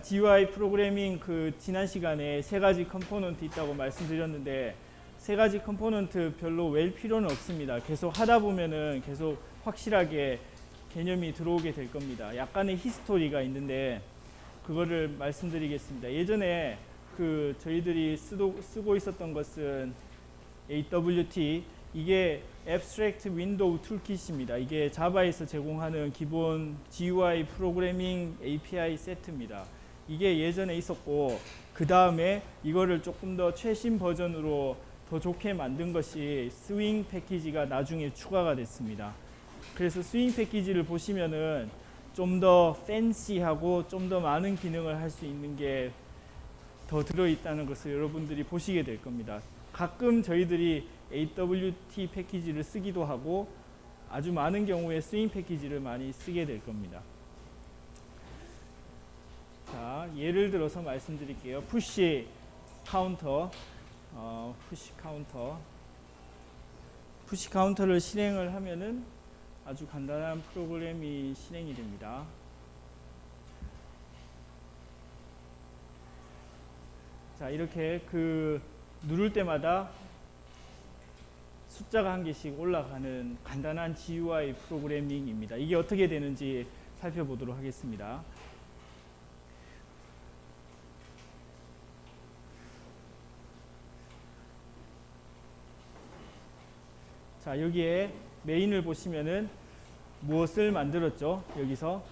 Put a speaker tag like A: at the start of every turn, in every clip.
A: 자, GUI 프로그래밍 그 지난 시간에 세 가지 컴포넌트 있다고 말씀드렸는데 세 가지 컴포넌트 별로 외울 필요는 없습니다. 계속 하다 보면은 계속 확실하게 개념이 들어오게 될 겁니다. 약간의 히스토리가 있는데 그거를 말씀드리겠습니다. 예전에 그 저희들이 쓰고 있었던 것은 AWT, 이게 Abstract Window Toolkit입니다. 이게 자바에서 제공하는 기본 GUI 프로그래밍 API 세트입니다. 이게 예전에 있었고 그 다음에 이거를 조금 더 최신 버전으로 더 좋게 만든 것이 스윙 패키지가 나중에 추가가 됐습니다. 그래서 스윙 패키지를 보시면은 좀 더 팬시하고 좀 더 많은 기능을 할 수 있는 게 더 들어있다는 것을 여러분들이 보시게 될 겁니다. 가끔 저희들이 AWT 패키지를 쓰기도 하고 아주 많은 경우에 스윙 패키지를 많이 쓰게 될 겁니다. 자, 예를 들어서 말씀드릴게요. 푸시 카운터, 푸시 카운터를 실행을 하면은 아주 간단한 프로그램이 실행이 됩니다. 자, 이렇게 그 누를 때마다 숫자가 한 개씩 올라가는 간단한 GUI 프로그래밍입니다. 이게 어떻게 되는지 살펴보도록 하겠습니다. 자, 여기에 메인을 보시면은 무엇을 만들었죠? 여기서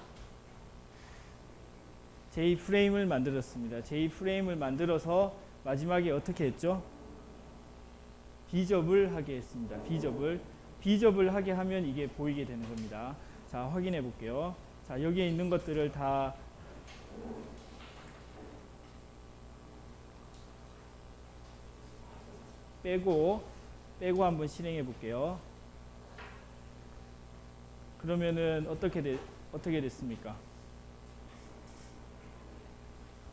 A: J프레임을 만들었습니다. J프레임을 만들어서 마지막에 어떻게 했죠? 비접을 하게 했습니다. 비접을 하게 하면 이게 보이게 되는 겁니다. 자, 확인해 볼게요. 자, 여기에 있는 것들을 다 빼고 한번 실행해 볼게요. 그러면은 어떻게 됐습니까?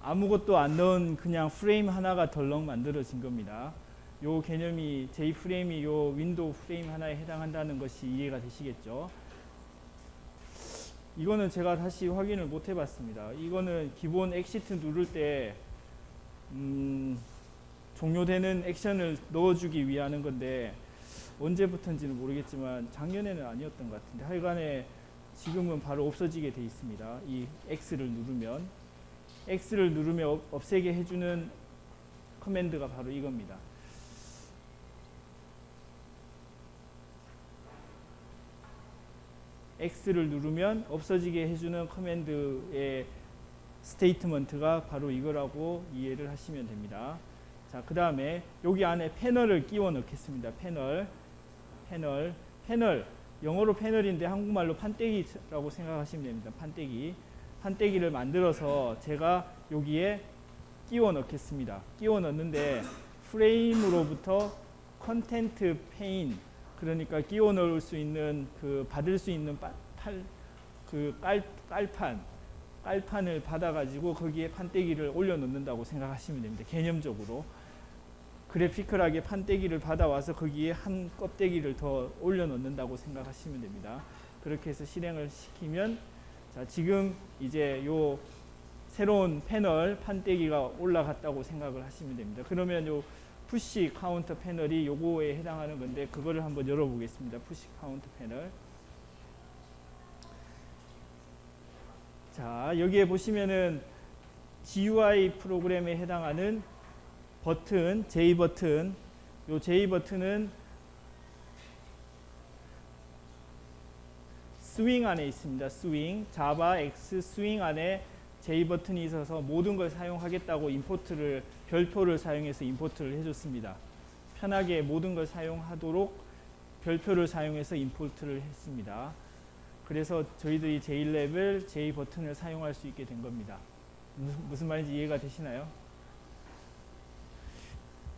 A: 아무것도 안 넣은 그냥 프레임 하나가 덜렁 만들어진 겁니다. 요 개념이 J프레임이 요 윈도우 프레임 하나에 해당한다는 것이 이해가 되시겠죠? 이거는 제가 다시 확인을 못 해봤습니다. 이거는 기본 엑시트 누를 때 종료되는 액션을 넣어주기 위한 건데 언제부터인지는 모르겠지만 작년에는 아니었던 것 같은데 하여간에 지금은 바로 없어지게 돼 있습니다. 이 X를 누르면 없애게 해주는 커맨드가 바로 이겁니다. X를 누르면 없어지게 해주는 커맨드의 스테이트먼트가 바로 이거라고 이해를 하시면 됩니다. 자, 그 다음에 여기 안에 패널을 끼워 넣겠습니다. 패널, 영어로 패널인데 한국말로 판때기라고 생각하시면 됩니다. 판때기를 만들어서 제가 여기에 끼워 넣겠습니다. 끼워 넣는데 프레임으로부터 컨텐트 페인, 그러니까 끼워 넣을 수 있는 그 받을 수 있는 깔판을 받아가지고 거기에 판때기를 올려 놓는다고 생각하시면 됩니다. 개념적으로 그래피컬하게 판때기를 받아와서 거기에 한 껍데기를 더 올려 놓는다고 생각하시면 됩니다. 그렇게 해서 실행을 시키면 자, 지금 이제 요 새로운 패널 판때기가 올라갔다고 생각을 하시면 됩니다. 그러면 요 푸시 카운터 패널이 요거에 해당하는 건데 그거를 한번 열어보겠습니다. 푸시 카운터 패널. 자, 여기에 보시면은 GUI 프로그램에 해당하는 버튼, J 버튼. 요 J 버튼은 스윙 안에 있습니다. 스윙, 자바 X 스윙 안에 J 버튼이 있어서 모든 걸 사용하겠다고 임포트를 별표를 사용해서 임포트를 해줬습니다. 편하게 모든 걸 사용하도록 별표를 사용해서 임포트를 했습니다. 그래서 저희들이 JLabel J 버튼을 사용할 수 있게 된 겁니다. 무슨 말인지 이해가 되시나요?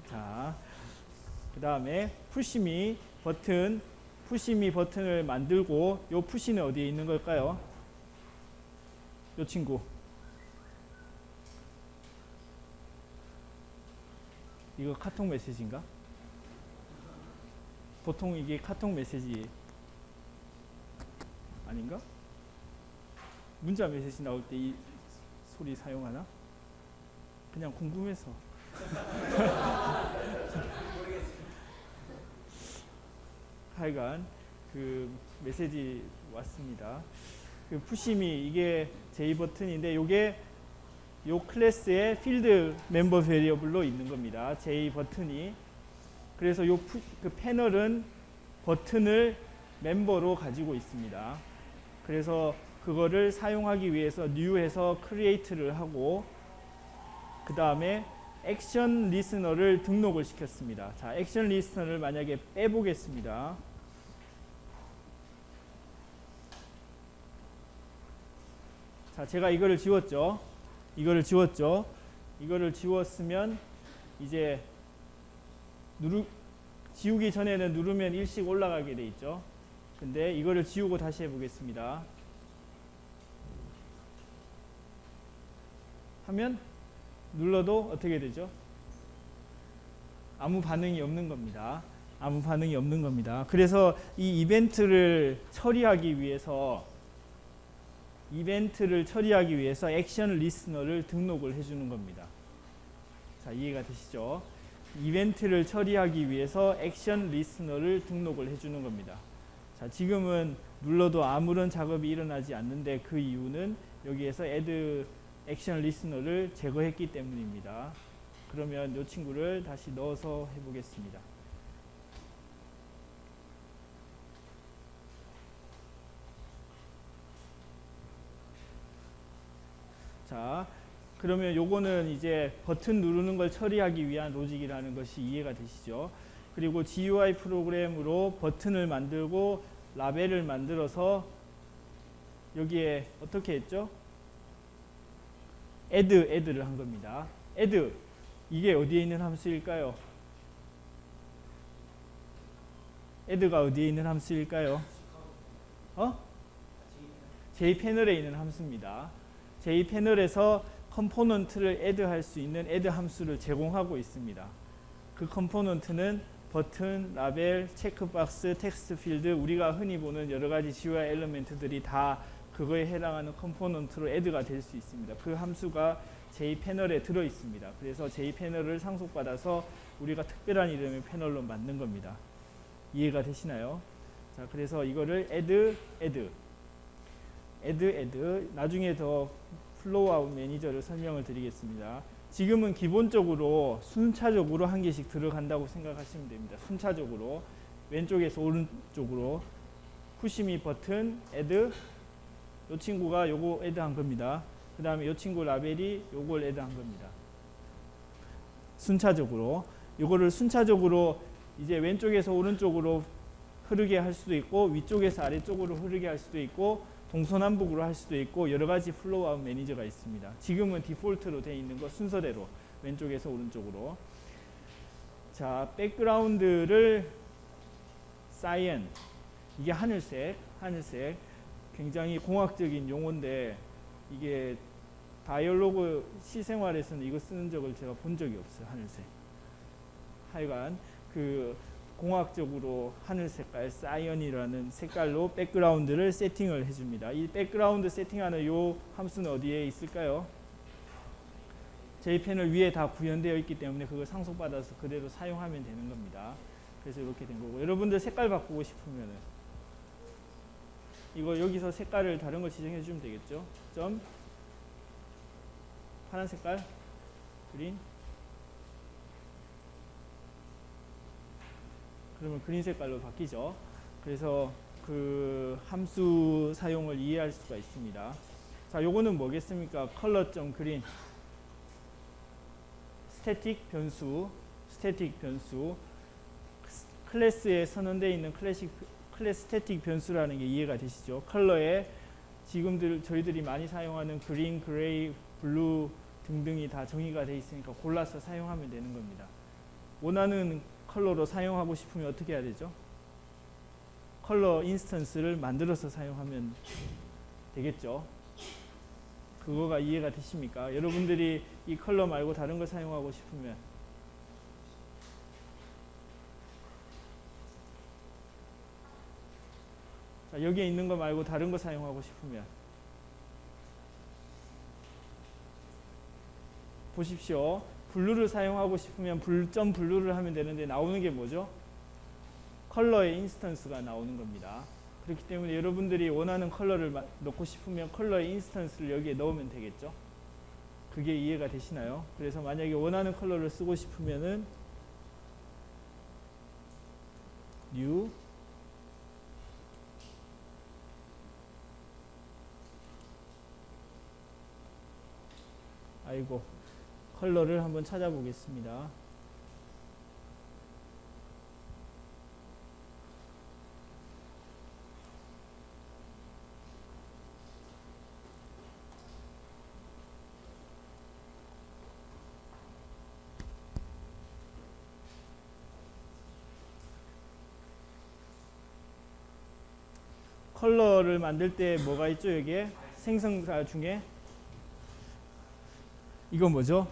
A: 자, 그 다음에 푸시미 버튼을 만들고 요 푸시는 어디에 있는 걸까요? 요 친구. 이거 카톡 메시지인가? 보통 이게 카톡 메시지 아닌가? 문자 메시지 나올 때 이 소리 사용하나? 그냥 궁금해서. 하여간 그 메시지 왔습니다. 그 푸시미 이게 J 버튼인데 요게 요 클래스의 필드 멤버 베리어블로 있는 겁니다. J 버튼이. 그래서 그 패널은 버튼을 멤버로 가지고 있습니다. 그래서 그거를 사용하기 위해서 뉴에서 크리에이트를 하고 그 다음에 액션 리스너를 등록을 시켰습니다. 자, 액션 리스너를 만약에 빼보겠습니다. 자, 제가 이거를 지웠죠. 이거를 지웠으면 이제 지우기 전에는 누르면 일씩 올라가게 돼 있죠. 근데 이거를 지우고 다시 해보겠습니다. 하면 눌러도 어떻게 되죠? 아무 반응이 없는 겁니다. 아무 반응이 없는 겁니다. 그래서 이 이벤트를 처리하기 위해서 액션 리스너를 등록을 해주는 겁니다. 자, 이해가 되시죠? 이벤트를 처리하기 위해서 액션 리스너를 등록을 해주는 겁니다. 자, 지금은 눌러도 아무런 작업이 일어나지 않는데 그 이유는 여기에서 add 액션 리스너를 제거했기 때문입니다. 그러면 이 친구를 다시 넣어서 해보겠습니다. 자, 그러면 요거는 이제 버튼 누르는 걸 처리하기 위한 로직이라는 것이 이해가 되시죠? 그리고 GUI 프로그램으로 버튼을 만들고 라벨을 만들어서 여기에 어떻게 했죠? add를 한 겁니다. add 이게 어디에 있는 함수일까요? add가 어디에 있는 함수일까요? J패널에 있는 함수입니다. J패널에서 컴포넌트를 add 할 수 있는 add 함수를 제공하고 있습니다. 그 컴포넌트는 버튼, 라벨, 체크박스, 텍스트 필드, 우리가 흔히 보는 여러 가지 GUI 엘리멘트들이 다 그거에 해당하는 컴포넌트로 add가 될 수 있습니다. 그 함수가 J패널에 들어 있습니다. 그래서 J패널을 상속받아서 우리가 특별한 이름의 패널로 만든 겁니다. 이해가 되시나요? 자, 그래서 이거를 add 나중에 더 플로우 매니저를 설명을 드리겠습니다. 지금은 기본적으로 순차적으로 한 개씩 들어간다고 생각하시면 됩니다. 순차적으로 왼쪽에서 오른쪽으로 푸시미 버튼 add 이 친구가 요거 add 한 겁니다. 그 다음에 이 친구 라벨이 요걸 add 한 겁니다. 순차적으로 요거를 순차적으로 이제 왼쪽에서 오른쪽으로 흐르게 할 수도 있고 위쪽에서 아래쪽으로 흐르게 할 수도 있고 동서남북으로 할 수도 있고 여러 가지 플로우 아웃 매니저가 있습니다. 지금은 디폴트로 되어 있는 거 순서대로 왼쪽에서 오른쪽으로. 자, 백그라운드를 사이언 이게 하늘색 굉장히 공학적인 용어인데 이게 다이얼로그 실생활에서는 이거 쓰는 적을 제가 본 적이 없어요. 하늘색. 하여간 그 공학적으로 하늘 색깔 사이언이라는 색깔로 백그라운드를 세팅을 해줍니다. 이 백그라운드 세팅하는 이 함수는 어디에 있을까요? J패널 위에 다 구현되어 있기 때문에 그걸 상속받아서 그대로 사용하면 되는 겁니다. 그래서 이렇게 된 거고 여러분들 색깔 바꾸고 싶으면은 이거 여기서 색깔을 다른 거 지정해 주면 되겠죠. 점 파란 색깔 그린 그러면 그린 색깔로 바뀌죠. 그래서 그 함수 사용을 이해할 수가 있습니다. 자, 요거는 뭐겠습니까? color.green 스태틱 변수 클래스에 선언되어 있는 클래스 스태틱 변수라는 게 이해가 되시죠? 컬러에 지금 저희들이 많이 사용하는 그린, 그레이, 블루 등등이 다 정의가 되어 있으니까 골라서 사용하면 되는 겁니다. 원하는 컬러로 사용하고 싶으면 어떻게 해야 되죠? 컬러 인스턴스를 만들어서 사용하면 되겠죠. 그거가 이해가 되십니까? 여러분들이 이 컬러 말고 다른 걸 사용하고 싶으면 자, 여기에 있는 거 말고 다른 거 사용하고 싶으면 보십시오. 블루를 사용하고 싶으면 점 블루를 하면 되는데 나오는 게 뭐죠? 컬러의 인스턴스가 나오는 겁니다. 그렇기 때문에 여러분들이 원하는 컬러를 넣고 싶으면 컬러의 인스턴스를 여기에 넣으면 되겠죠. 그게 이해가 되시나요? 그래서 만약에 원하는 컬러를 쓰고 싶으면은 new 아이고 컬러를 한번 찾아보겠습니다. 컬러를 만들 때 뭐가 있죠? 여기에 생성사 중에 이건 뭐죠?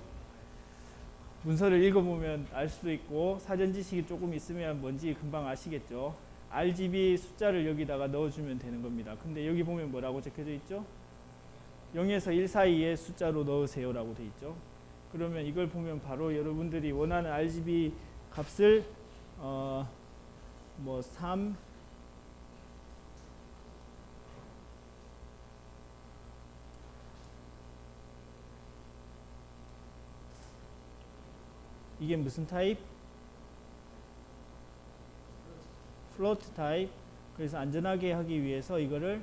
A: 문서를 읽어보면 알 수도 있고 사전 지식이 조금 있으면 뭔지 금방 아시겠죠? RGB 숫자를 여기다가 넣어주면 되는 겁니다. 근데 여기 보면 뭐라고 적혀져 있죠? 0에서 1 사이의 숫자로 넣으세요 라고 돼 있죠. 그러면 이걸 보면 바로 여러분들이 원하는 RGB 값을 뭐 3, 이게 무슨 타입? 플로트 타입. 그래서 안전하게 하기 위해서 이거를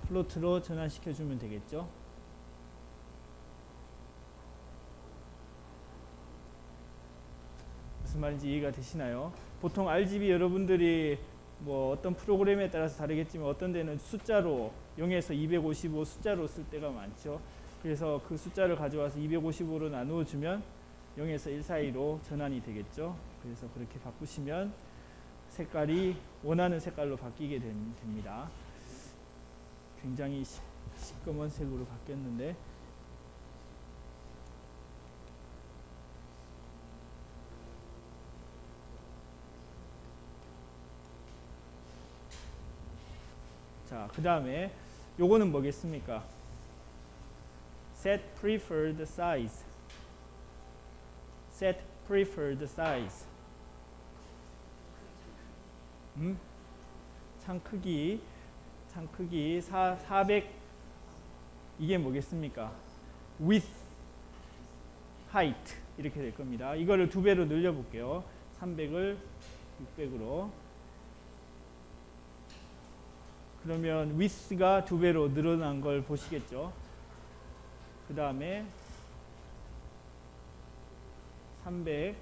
A: 플로트로 전환시켜 주면 되겠죠. 무슨 말인지 이해가 되시나요? 보통 RGB 여러분들이 뭐 어떤 프로그램에 따라서 다르겠지만 어떤 데는 숫자로 0에서 255 숫자로 쓸 때가 많죠. 그래서 그 숫자를 가져와서 255로 나누어 주면 0에서 1 사이로 전환이 되겠죠. 그래서 그렇게 바꾸시면 색깔이 원하는 색깔로 바뀌게 됩니다. 굉장히 시꺼먼색으로 바뀌었는데 자, 그 다음에 요거는 뭐겠습니까? set preferred size set preferred size 창 크기 400 이게 뭐겠습니까? width height 이렇게 될 겁니다. 이거를 2배로 늘려 볼게요. 300을 600으로 그러면 width가 2배로 늘어난 걸 보시겠죠. 그 다음에 380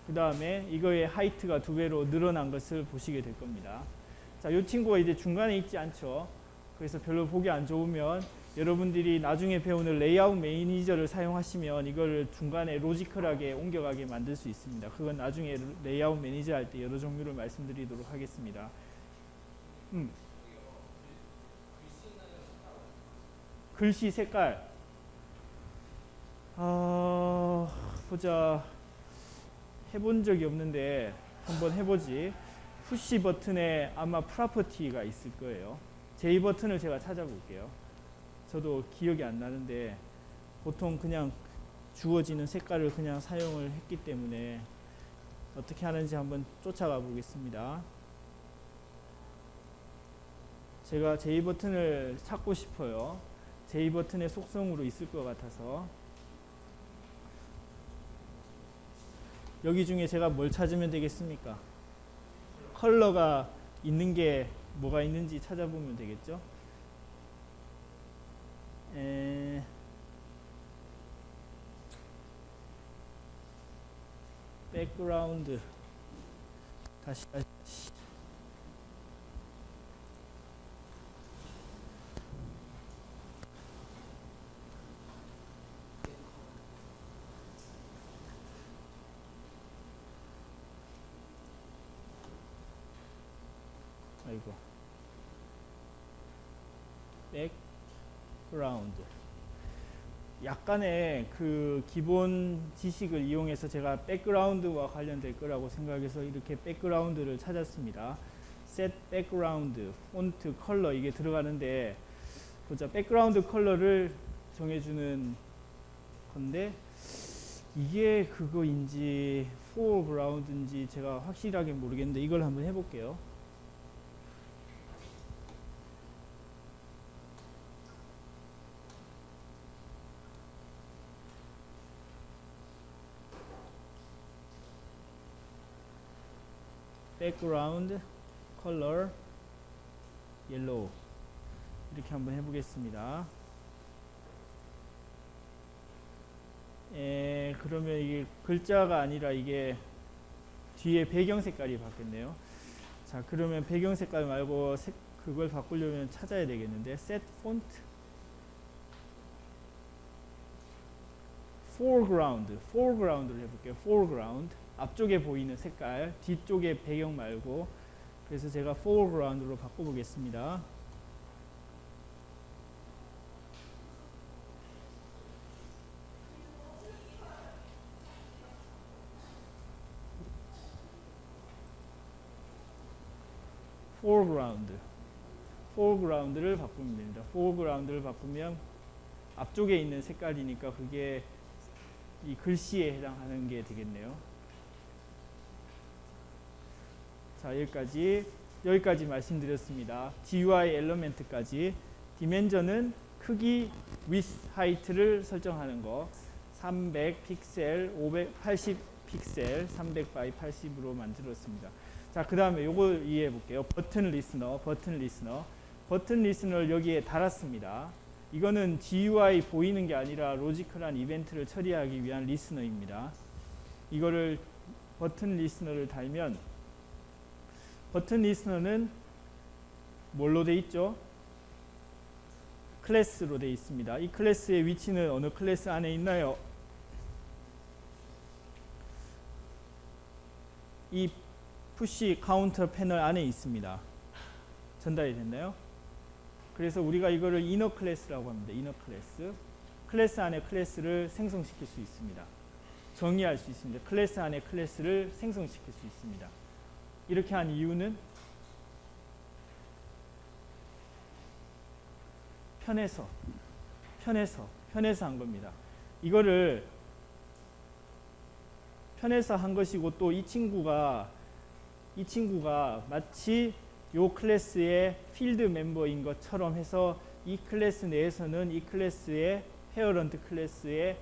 A: 그 다음에 이거의 하이트가 2배로 늘어난 것을 보시게 될 겁니다. 자, 이 친구가 이제 중간에 있지 않죠. 그래서 별로 보기 안 좋으면 여러분들이 나중에 배우는 레이아웃 매니저를 사용하시면 이걸 중간에 로지컬하게 옮겨가게 만들 수 있습니다. 그건 나중에 레이아웃 매니저 할 때 여러 종류를 말씀드리도록 하겠습니다. 글씨 색깔 보자. 해본 적이 없는데 한번 해보지. 푸시 버튼에 아마 프로퍼티가 있을 거예요. J 버튼을 제가 찾아볼게요. 저도 기억이 안 나는데 보통 그냥 주어지는 색깔을 그냥 사용을 했기 때문에 어떻게 하는지 한번 쫓아가 보겠습니다. 제가 J 버튼을 찾고 싶어요. J 버튼의 속성으로 있을 것 같아서 여기 중에 제가 뭘 찾으면 되겠습니까? 컬러가 있는 게 뭐가 있는지 찾아보면 되겠죠. 백그라운드 다시 아이고 백그라운드 약간의 그 기본 지식을 이용해서 제가 백그라운드와 관련될 거라고 생각해서 이렇게 백그라운드를 찾았습니다. set background, font, color 이게 들어가는데 보자. 백그라운드 컬러를 정해주는 건데 이게 그거인지 foreground인지 제가 확실하게 모르겠는데 이걸 한번 해볼게요. background color yellow 이렇게 한번 해보겠습니다. 그러면 이게 글자가 아니라 이게 뒤에 배경 색깔이 바뀌었네요. 자, 그러면 배경 색깔 말고 그걸 바꾸려면 찾아야 되겠는데 set font foreground를 해볼게요. foreground 앞쪽에 보이는 색깔, 뒤쪽에 배경 말고. 그래서 제가 foreground로 바꿔보겠습니다. foreground를 바꾸면 됩니다. foreground를 바꾸면 앞쪽에 있는 색깔이니까 그게 이 글씨에 해당하는 게 되겠네요. 자, 여기까지 말씀드렸습니다. GUI 엘리멘트까지. 디멘전은 크기, width, height를 설정하는 거. 300 픽셀, 580 픽셀, 300 by 80으로 만들었습니다. 자, 그 다음에 요거 이해해 볼게요. 버튼 리스너를 여기에 달았습니다. 이거는 GUI 보이는 게 아니라 로지컬한 이벤트를 처리하기 위한 리스너입니다. 이거를 버튼 리스너를 달면 버튼 리스너는 뭘로 돼 있죠? 클래스로 돼 있습니다. 이 클래스의 위치는 어느 클래스 안에 있나요? 이 푸시 카운터 패널 안에 있습니다. 전달이 됐나요? 그래서 우리가 이거를 이너 클래스라고 합니다. 이너 클래스 안에 클래스를 생성시킬 수 있습니다. 정의할 수 있습니다. 클래스 안에 클래스를 생성시킬 수 있습니다. 이렇게 한 이유는 편해서 한 겁니다. 이거를 편해서 한 것이고 또 이 친구가 마치 요 클래스의 필드 멤버인 것처럼 해서 이 클래스 내에서는 이 클래스의 페어런트 클래스의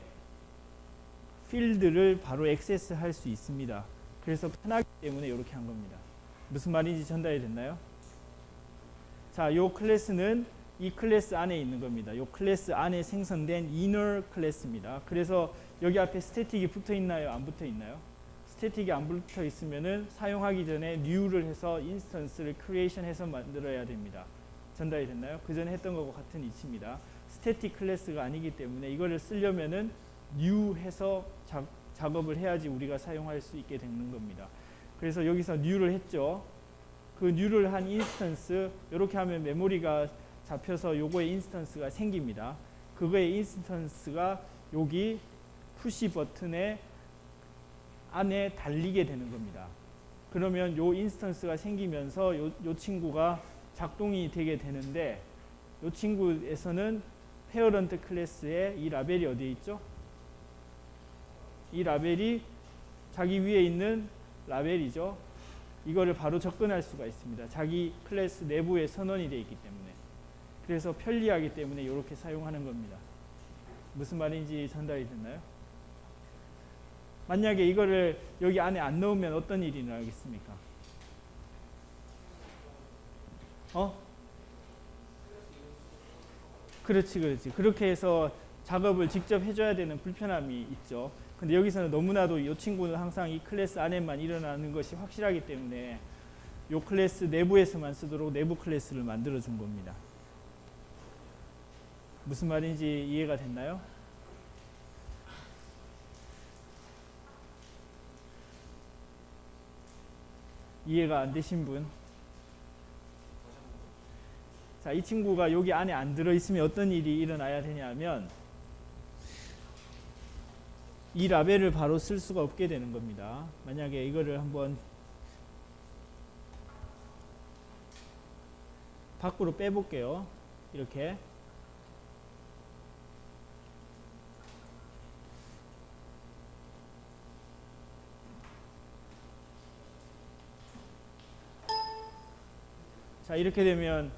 A: 필드를 바로 액세스할 수 있습니다. 그래서 편하기 때문에 이렇게 한 겁니다. 무슨 말인지 전달이 됐나요? 자, 요 클래스는 이 클래스 안에 있는 겁니다. 요 클래스 안에 생성된 이너 클래스입니다. 그래서 여기 앞에 스태틱이 붙어 있나요? 안 붙어 있나요? 스태틱이 안 붙어 있으면은 사용하기 전에 new를 해서 인스턴스를 크리에이션 해서 만들어야 됩니다. 전달이 됐나요? 그 전에 했던 것과 같은 이치입니다. 스태틱 클래스가 아니기 때문에 이거를 쓰려면은 new 해서 작업을 해야지 우리가 사용할 수 있게 되는 겁니다. 그래서 여기서 new를 했죠. 그 new를 한 인스턴스, 이렇게 하면 메모리가 잡혀서 요거의 인스턴스가 생깁니다. 그거의 인스턴스가 여기 푸시 버튼에 안에 달리게 되는 겁니다. 그러면 요 인스턴스가 생기면서 요 친구가 작동이 되게 되는데 요 친구에서는 페어런트 클래스에 이 라벨이 어디에 있죠? 이 라벨이 자기 위에 있는 라벨이죠. 이거를 바로 접근할 수가 있습니다. 자기 클래스 내부에 선언이 되어 있기 때문에. 그래서 편리하기 때문에 이렇게 사용하는 겁니다. 무슨 말인지 전달이 됐나요? 만약에 이거를 여기 안에 안 넣으면 어떤 일이 일어나겠습니까? 그렇지. 그렇게 해서 작업을 직접 해줘야 되는 불편함이 있죠. 근데 여기서는 너무나도 이 친구는 항상 이 클래스 안에만 일어나는 것이 확실하기 때문에 이 클래스 내부에서만 쓰도록 내부 클래스를 만들어 준 겁니다. 무슨 말인지 이해가 됐나요? 이해가 안 되신 분? 자, 이 친구가 여기 안에 안 들어있으면 어떤 일이 일어나야 되냐면 이 라벨을 바로 쓸 수가 없게 되는 겁니다. 만약에 이거를 한번 밖으로 빼볼게요. 이렇게. 자, 이렇게 되면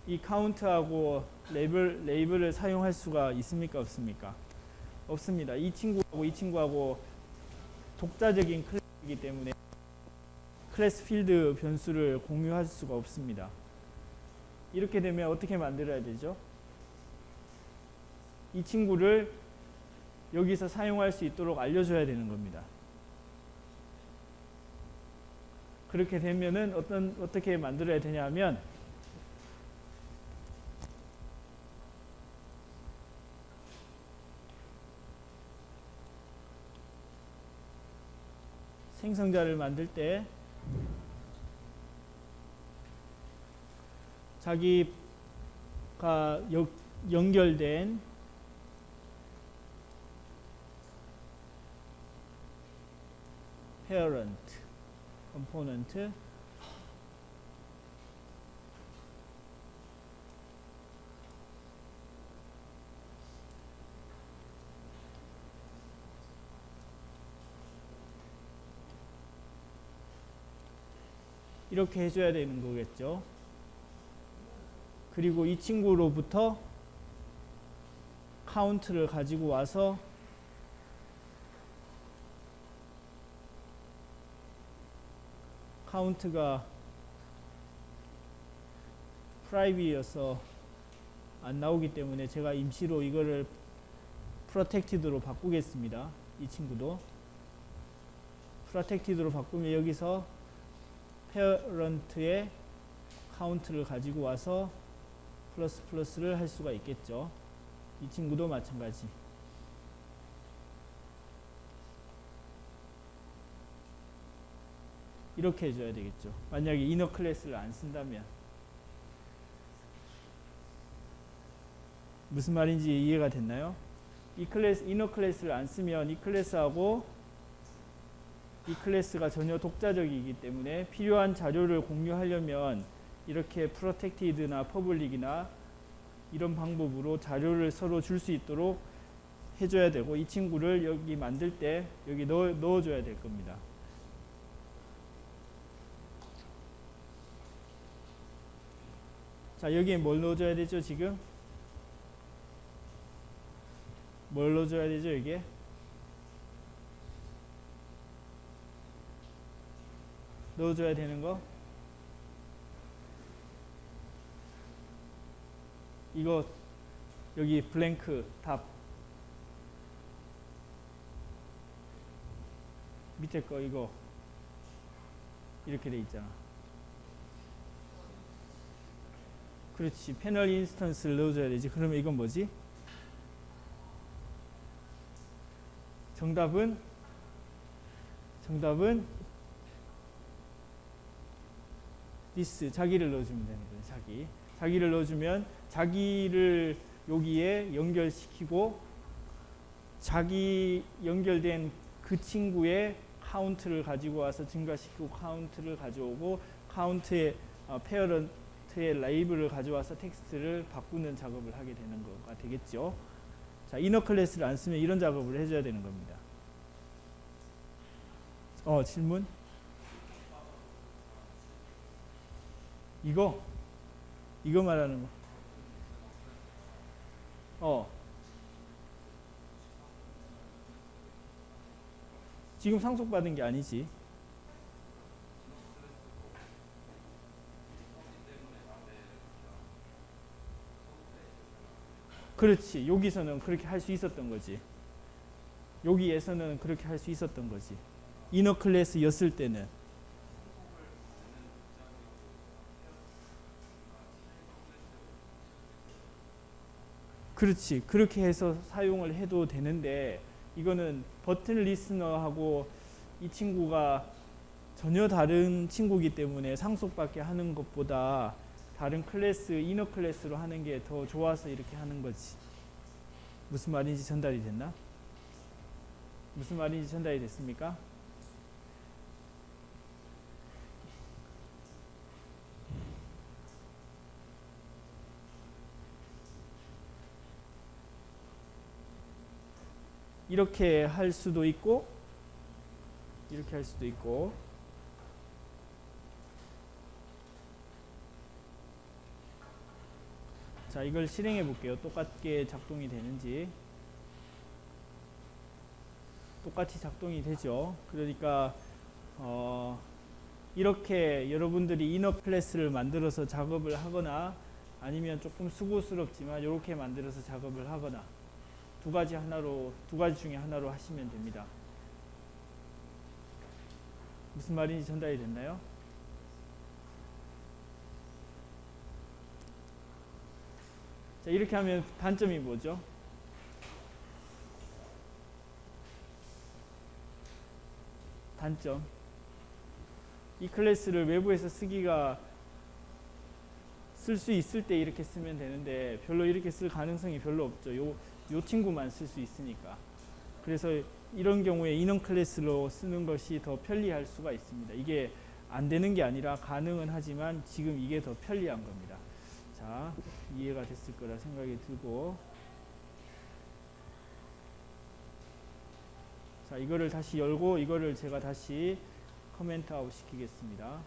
A: 이 카운트하고 레이블을 사용할 수가 있습니까? 없습니까? 없습니다. 이 친구하고 독자적인 클래스이기 때문에 클래스 필드 변수를 공유할 수가 없습니다. 이렇게 되면 어떻게 만들어야 되죠? 이 친구를 여기서 사용할 수 있도록 알려줘야 되는 겁니다. 그렇게 되면은 어떻게 만들어야 되냐면 생성자를 만들 때 자기가 연결된 parent 컴포넌트 이렇게 해줘야 되는 거겠죠. 그리고 이 친구로부터 카운트를 가지고 와서 카운트가 프라이빗이어서 안 나오기 때문에 제가 임시로 이거를 프로텍티드로 바꾸겠습니다. 이 친구도 프로텍티드로 바꾸면 여기서 페어런트의 카운트를 가지고 와서 플러스를 할 수가 있겠죠. 이 친구도 마찬가지. 이렇게 해줘야 되겠죠. 만약에 이너 클래스를 안 쓴다면. 무슨 말인지 이해가 됐나요? 이 클래스, 이너 클래스를 안 쓰면 이 클래스하고 이 클래스가 전혀 독자적이기 때문에 필요한 자료를 공유하려면 이렇게 프로텍티드나 퍼블릭이나 이런 방법으로 자료를 서로 줄 수 있도록 해줘야 되고, 이 친구를 여기 만들 때 여기 넣어줘야 될 겁니다. 자, 여기에 뭘 넣어줘야 되죠? 지금 뭘 넣어줘야 되죠? 여기에 넣어줘야 되는 거, 이거 여기 블랭크 답 밑에 거 이거 이렇게 돼 있잖아. 그렇지, 패널 인스턴스를 넣어줘야 되지. 그러면 이건 뭐지? 정답은 this, 자기를 넣어주면 되는 거예요. 자기를 넣어주면 자기를 여기에 연결시키고 자기 연결된 그 친구의 카운트를 가지고 와서 증가시키고 카운트를 가져오고 카운트의 페어런트의 레이블을 가져와서 텍스트를 바꾸는 작업을 하게 되는 거가 되겠죠. 자, 이너 클래스를 안 쓰면 이런 작업을 해줘야 되는 겁니다. 질문? 이거 말하는 거. 지금 상속받은 게 아니지. 그렇지. 여기서는 그렇게 할 수 있었던 거지. 여기에서는 그렇게 할 수 있었던 거지. 이너 클래스였을 때는. 그렇지. 그렇게 해서 사용을 해도 되는데, 이거는 버튼 리스너하고 이 친구가 전혀 다른 친구이기 때문에 상속받게 하는 것보다 다른 클래스, 이너 클래스로 하는 게 더 좋아서 이렇게 하는 거지. 무슨 말인지 전달이 됐나? 무슨 말인지 전달이 됐습니까? 이렇게 할 수도 있고 이렇게 할 수도 있고 자 이걸 실행해 볼게요. 똑같게 작동이 되는지. 똑같이 작동이 되죠. 그러니까 이렇게 여러분들이 이너 클래스를 만들어서 작업을 하거나 아니면 조금 수고스럽지만 이렇게 만들어서 작업을 하거나 두 가지 중에 하나로 하시면 됩니다. 무슨 말인지 전달이 됐나요? 자, 이렇게 하면 단점이 뭐죠? 단점. 이 클래스를 외부에서 쓸 수 있을 때 이렇게 쓰면 되는데 별로 이렇게 쓸 가능성이 별로 없죠. 요 친구만 쓸 수 있으니까. 그래서 이런 경우에 인원 클래스로 쓰는 것이 더 편리할 수가 있습니다. 이게 안 되는 게 아니라 가능은 하지만 지금 이게 더 편리한 겁니다. 자, 이해가 됐을 거라 생각이 들고 자, 이거를 다시 열고 이거를 제가 다시 커멘트 아웃 시키겠습니다.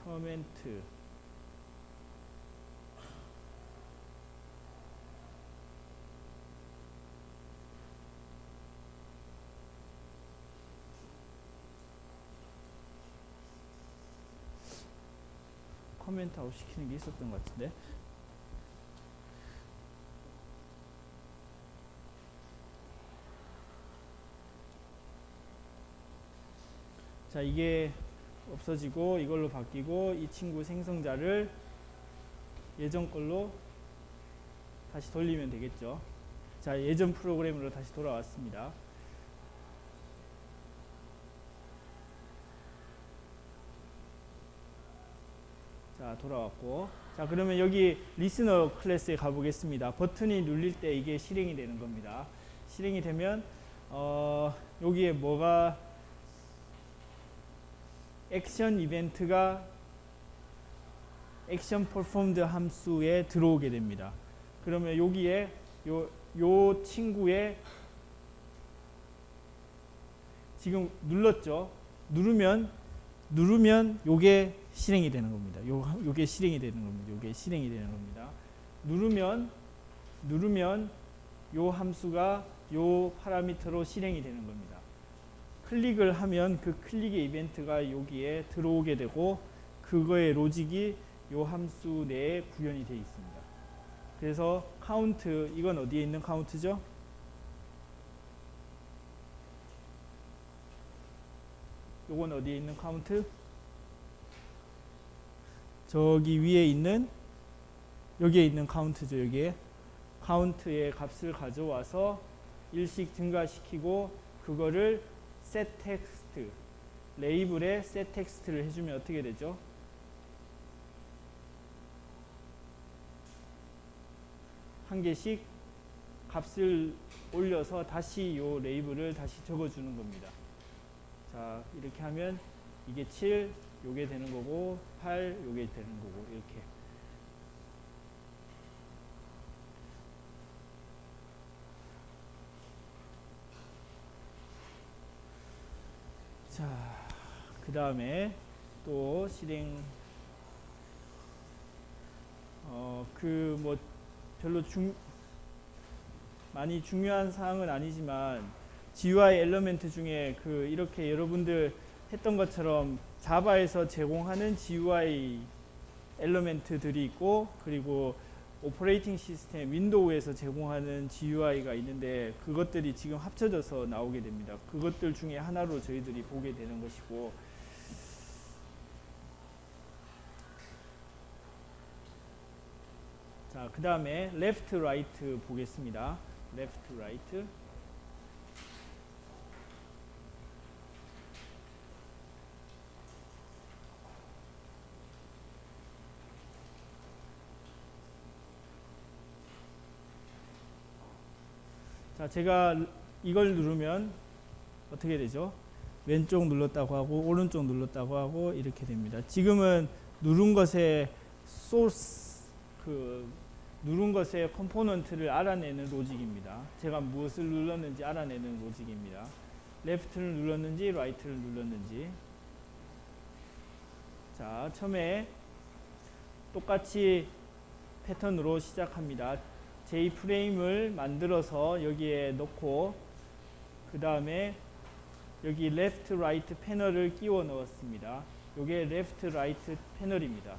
A: 커멘트 커멘트 아웃 시키는 게 있었던 것 같은데 자 이게 없어지고 이걸로 바뀌고 이 친구 생성자를 예전 걸로 다시 돌리면 되겠죠. 자 예전 프로그램으로 다시 돌아왔습니다. 자 돌아왔고 자 그러면 여기 리스너 클래스에 가보겠습니다. 버튼이 눌릴 때 이게 실행이 되는 겁니다. 실행이 되면 여기에 뭐가 액션 이벤트가 액션 퍼폼드 함수에 들어오게 됩니다. 그러면 여기에 요 친구에 지금 눌렀죠. 누르면 요게 실행이 되는 겁니다. 요게 실행이 되는 겁니다. 요게 실행이 되는 겁니다. 누르면 요 함수가 요 파라미터로 실행이 되는 겁니다. 클릭을 하면 그 클릭의 이벤트가 여기에 들어오게 되고 그거의 로직이 요 함수 내에 구현이 되어 있습니다. 그래서 카운트 이건 어디에 있는 카운트죠? 요건 어디에 있는 카운트? 저기 위에 있는 여기에 있는 카운트죠. 여기에 카운트의 값을 가져와서 일씩 증가시키고 그거를 set text 레이블에 set text를 해주면 어떻게 되죠? 한 개씩 값을 올려서 다시 요 레이블을 다시 적어주는 겁니다. 자 이렇게 하면 이게 7 요게 되는 거고 8 요게 되는 거고 이렇게 자 그 다음에 또 실행 그 뭐 별로 많이 중요한 사항은 아니지만 GUI 엘리멘트 중에 그 이렇게 여러분들 했던 것처럼 자바에서 제공하는 GUI 엘리멘트들이 있고 그리고 오퍼레이팅 시스템 윈도우에서 제공하는 GUI가 있는데 그것들이 지금 합쳐져서 나오게 됩니다. 그것들 중에 하나로 저희들이 보게 되는 것이고 자, 그 다음에 left, right 보겠습니다. left, right 자, 제가 이걸 누르면 어떻게 되죠? 왼쪽 눌렀다고 하고 오른쪽 눌렀다고 하고 이렇게 됩니다. 지금은 누른 것의 소스 누른 것의 컴포넌트를 알아내는 로직입니다. 제가 무엇을 눌렀는지 알아내는 로직입니다. 레프트를 눌렀는지 라이트를 눌렀는지. 자, 처음에 똑같이 패턴으로 시작합니다. J 프레임을 만들어서 여기에 넣고 그 다음에 여기 레프트 라이트 패널을 끼워 넣었습니다. 이게 레프트 라이트 패널입니다.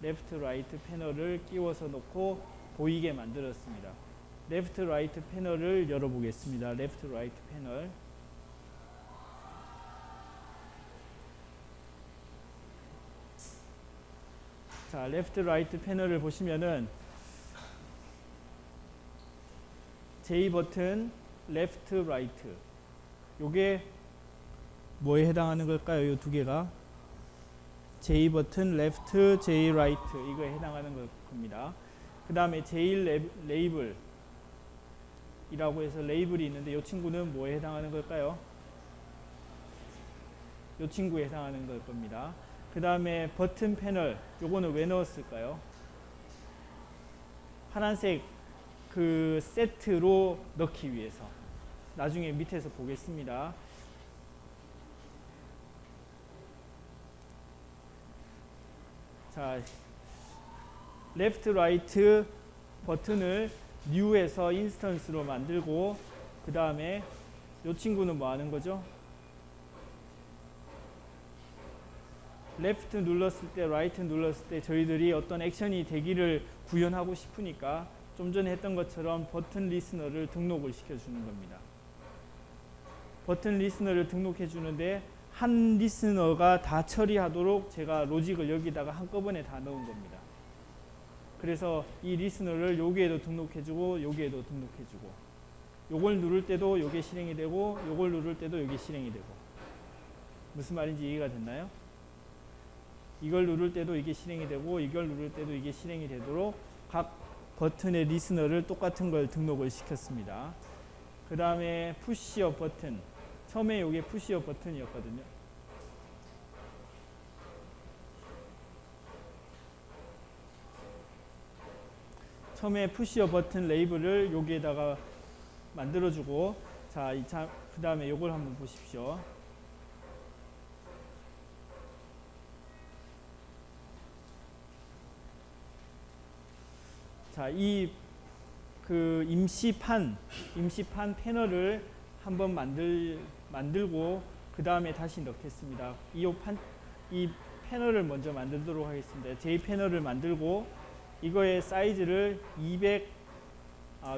A: 레프트 라이트 패널을 끼워서 놓고 보이게 만들었습니다. 레프트 라이트 패널을 열어보겠습니다. 레프트 라이트 패널. 자, 레프트 라이트 패널을 보시면은 J 버튼, 레프트 라이트. 요게 뭐에 해당하는 걸까요? 이 두 개가 J 버튼, 레프트, J 라이트 이거에 해당하는 겁니다. 그 다음에 J 레이블 이라고 해서 레이블이 있는데 이 친구는 뭐에 해당하는 걸까요? 이 친구에 해당하는 걸 겁니다. 그 다음에 버튼 패널, 요거는 왜 넣었을까요? 파란색 그 세트로 넣기 위해서. 나중에 밑에서 보겠습니다. 자, 레프트 라이트 버튼을 뉴에서 인스턴스로 만들고 그 다음에 이 친구는 뭐 하는 거죠? 레프트 눌렀을 때, 라이트 눌렀을 때 저희들이 어떤 액션이 되기를 구현하고 싶으니까 좀 전에 했던 것처럼 버튼 리스너를 등록을 시켜주는 겁니다. 버튼 리스너를 등록해 주는데 한 리스너가 다 처리하도록 제가 로직을 여기다가 한꺼번에 다 넣은 겁니다. 그래서 이 리스너를 여기에도 등록해주고 여기에도 등록해주고 요걸 누를 때도 요게 실행이 되고 요걸 누를 때도 요게 실행이 되고 무슨 말인지 이해가 됐나요? 이걸 누를 때도 이게 실행이 되고 이걸 누를 때도 이게 실행이 되도록 각 버튼의 리스너를 똑같은 걸 등록을 시켰습니다. 그 다음에 푸시업 버튼. 처음에 이게 푸시업 버튼이었거든요. 처음에 푸시업 버튼 레이블을 여기에다가 만들어주고 자, 그 다음에 이걸 한번 보십시오. 자, 이 그 임시판 패널을 한번 만들고 그 다음에 다시 넣겠습니다. 이 패널을 먼저 만들도록 하겠습니다. J 패널을 만들고 이거의 사이즈를 200,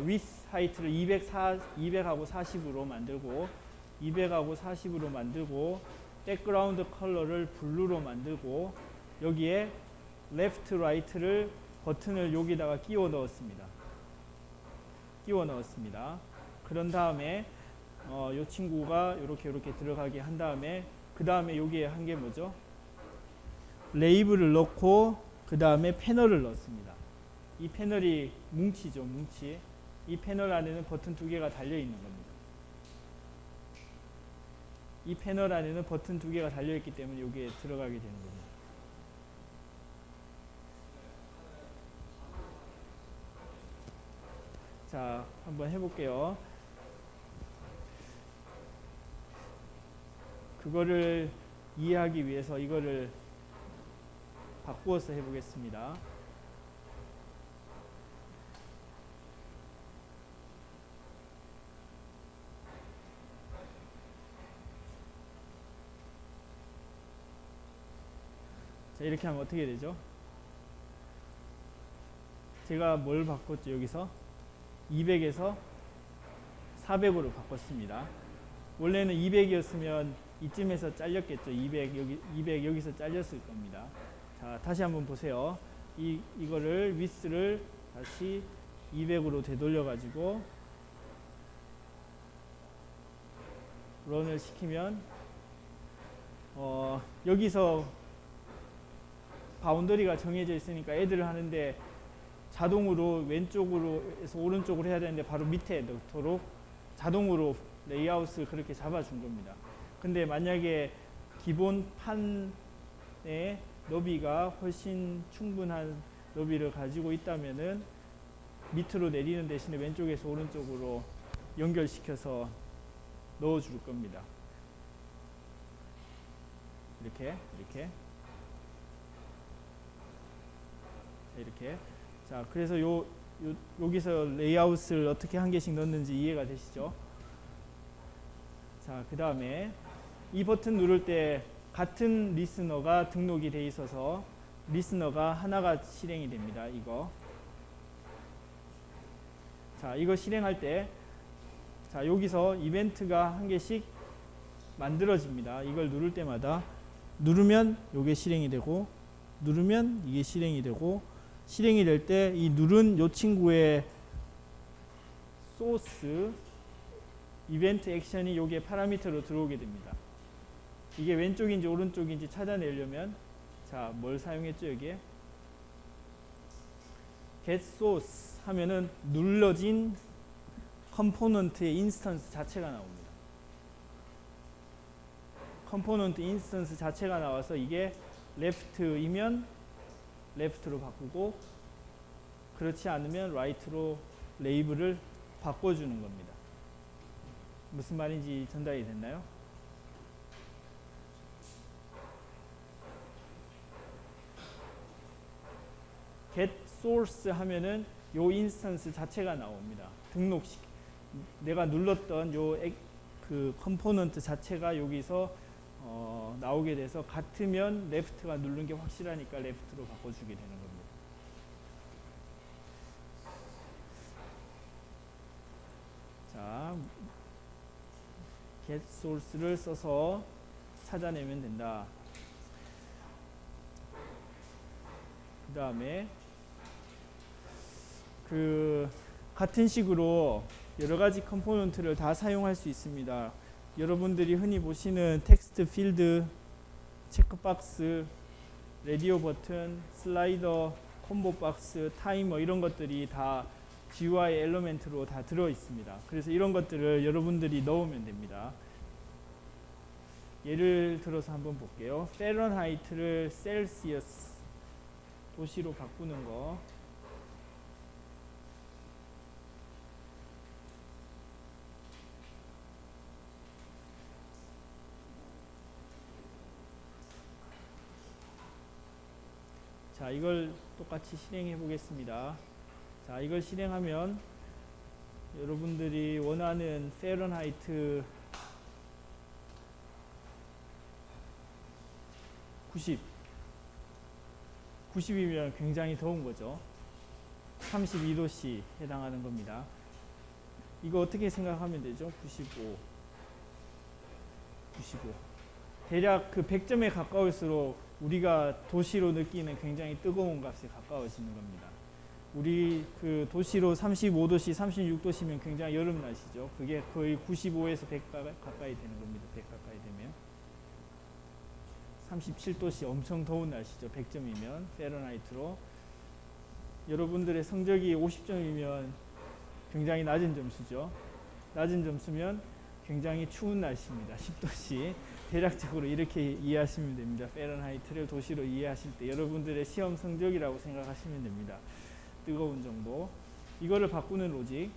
A: width 하이트를 200하고 40으로 만들고 200하고 40으로 만들고 백그라운드 컬러를 블루로 만들고 여기에 레프트 라이트를 버튼을 여기다가 끼워 넣었습니다. 그런 다음에 이 친구가 이렇게 들어가게 한 다음에 그 다음에 여기에 한 게 뭐죠? 레이블을 넣고 그 다음에 패널을 넣습니다. 이 패널이 뭉치죠, 뭉치. 이 패널 안에는 버튼 두 개가 달려 있는 겁니다. 이 패널 안에는 버튼 두 개가 달려 있기 때문에 여기에 들어가게 되는 겁니다. 자, 한번 해볼게요. 그거를 이해하기 위해서 이거를 바꾸어서 해보겠습니다. 자, 이렇게 하면 어떻게 되죠? 제가 뭘 바꿨죠, 여기서? 200에서 400으로 바꿨습니다. 원래는 200이었으면 이쯤에서 잘렸겠죠. 200 여기서 잘렸을 겁니다. 자, 다시 한번 보세요. 이거를 위스를 다시 200으로 되돌려 가지고 런을 시키면 여기서 바운더리가 정해져 있으니까 애들을 하는데 자동으로 왼쪽으로 해서 오른쪽으로 해야 되는데 바로 밑에 넣도록 자동으로 레이아웃을 그렇게 잡아준 겁니다. 근데 만약에 기본 판의 너비가 훨씬 충분한 너비를 가지고 있다면은 밑으로 내리는 대신에 왼쪽에서 오른쪽으로 연결시켜서 넣어줄 겁니다. 이렇게. 자, 그래서 여기서 레이아웃을 어떻게 한 개씩 넣는지 이해가 되시죠? 자, 그 다음에 이 버튼 누를 때 같은 리스너가 등록이 돼 있어서 리스너가 하나가 실행이 됩니다. 이거. 자, 이거 실행할 때, 자, 여기서 이벤트가 한 개씩 만들어집니다. 이걸 누를 때마다 누르면 이게 실행이 되고, 누르면 이게 실행이 되고, 실행이 될 때 이 누른 요 친구의 소스 이벤트 액션이 여기에 파라미터로 들어오게 됩니다. 이게 왼쪽인지 오른쪽인지 찾아내려면, 자, 뭘 사용했죠? 여기에 get source 하면은 눌러진 컴포넌트의 인스턴스 자체가 나옵니다. 컴포넌트 인스턴스 자체가 나와서 이게 left이면 left로 바꾸고, 그렇지 않으면 right로 레이블을 바꿔주는 겁니다. 무슨 말인지 전달이 됐나요? get source 하면은 요 인스턴스 자체가 나옵니다. 내가 눌렀던 그 컴포넌트 자체가 여기서 나오게 돼서 같으면 left가 누른 게 확실하니까 left로 바꿔주게 되는 겁니다. 자, get source를 써서 찾아내면 된다. 그 다음에 같은 식으로 여러 가지 컴포넌트를 다 사용할 수 있습니다. 여러분들이 흔히 보시는 텍스트 필드, 체크박스, 라디오 버튼, 슬라이더, 콤보 박스, 타이머 이런 것들이 다 GUI 엘리멘트로 다 들어 있습니다. 그래서 이런 것들을 여러분들이 넣으면 됩니다. 예를 들어서 한번 볼게요. 페런하이트를 셀시어스 도시로 바꾸는 거. 자, 이걸 똑같이 실행해 보겠습니다. 자, 이걸 실행하면 여러분들이 원하는 페런하이트 90이면 굉장히 더운 거죠. 32도씨 해당하는 겁니다. 이거 어떻게 생각하면 되죠? 95. 대략 그 100점에 가까울수록 우리가 도시로 느끼는 굉장히 뜨거운 값에 가까워지는 겁니다. 우리 그 도시로 35도씨, 36도씨면 굉장히 여름 날씨죠. 그게 거의 95에서 100 가까이 되는 겁니다. 100 가까이 되면. 37도씨 엄청 더운 날씨죠. 100점이면 페런하이트로. 여러분들의 성적이 50점이면 굉장히 낮은 점수죠. 낮은 점수면 굉장히 추운 날씨입니다. 10도씨. 대략적으로 이렇게 이해하시면 됩니다. 페런하이트를 도시로 이해하실 때 여러분들의 시험 성적이라고 생각하시면 됩니다. 뜨거운 정도. 이거를 바꾸는 로직.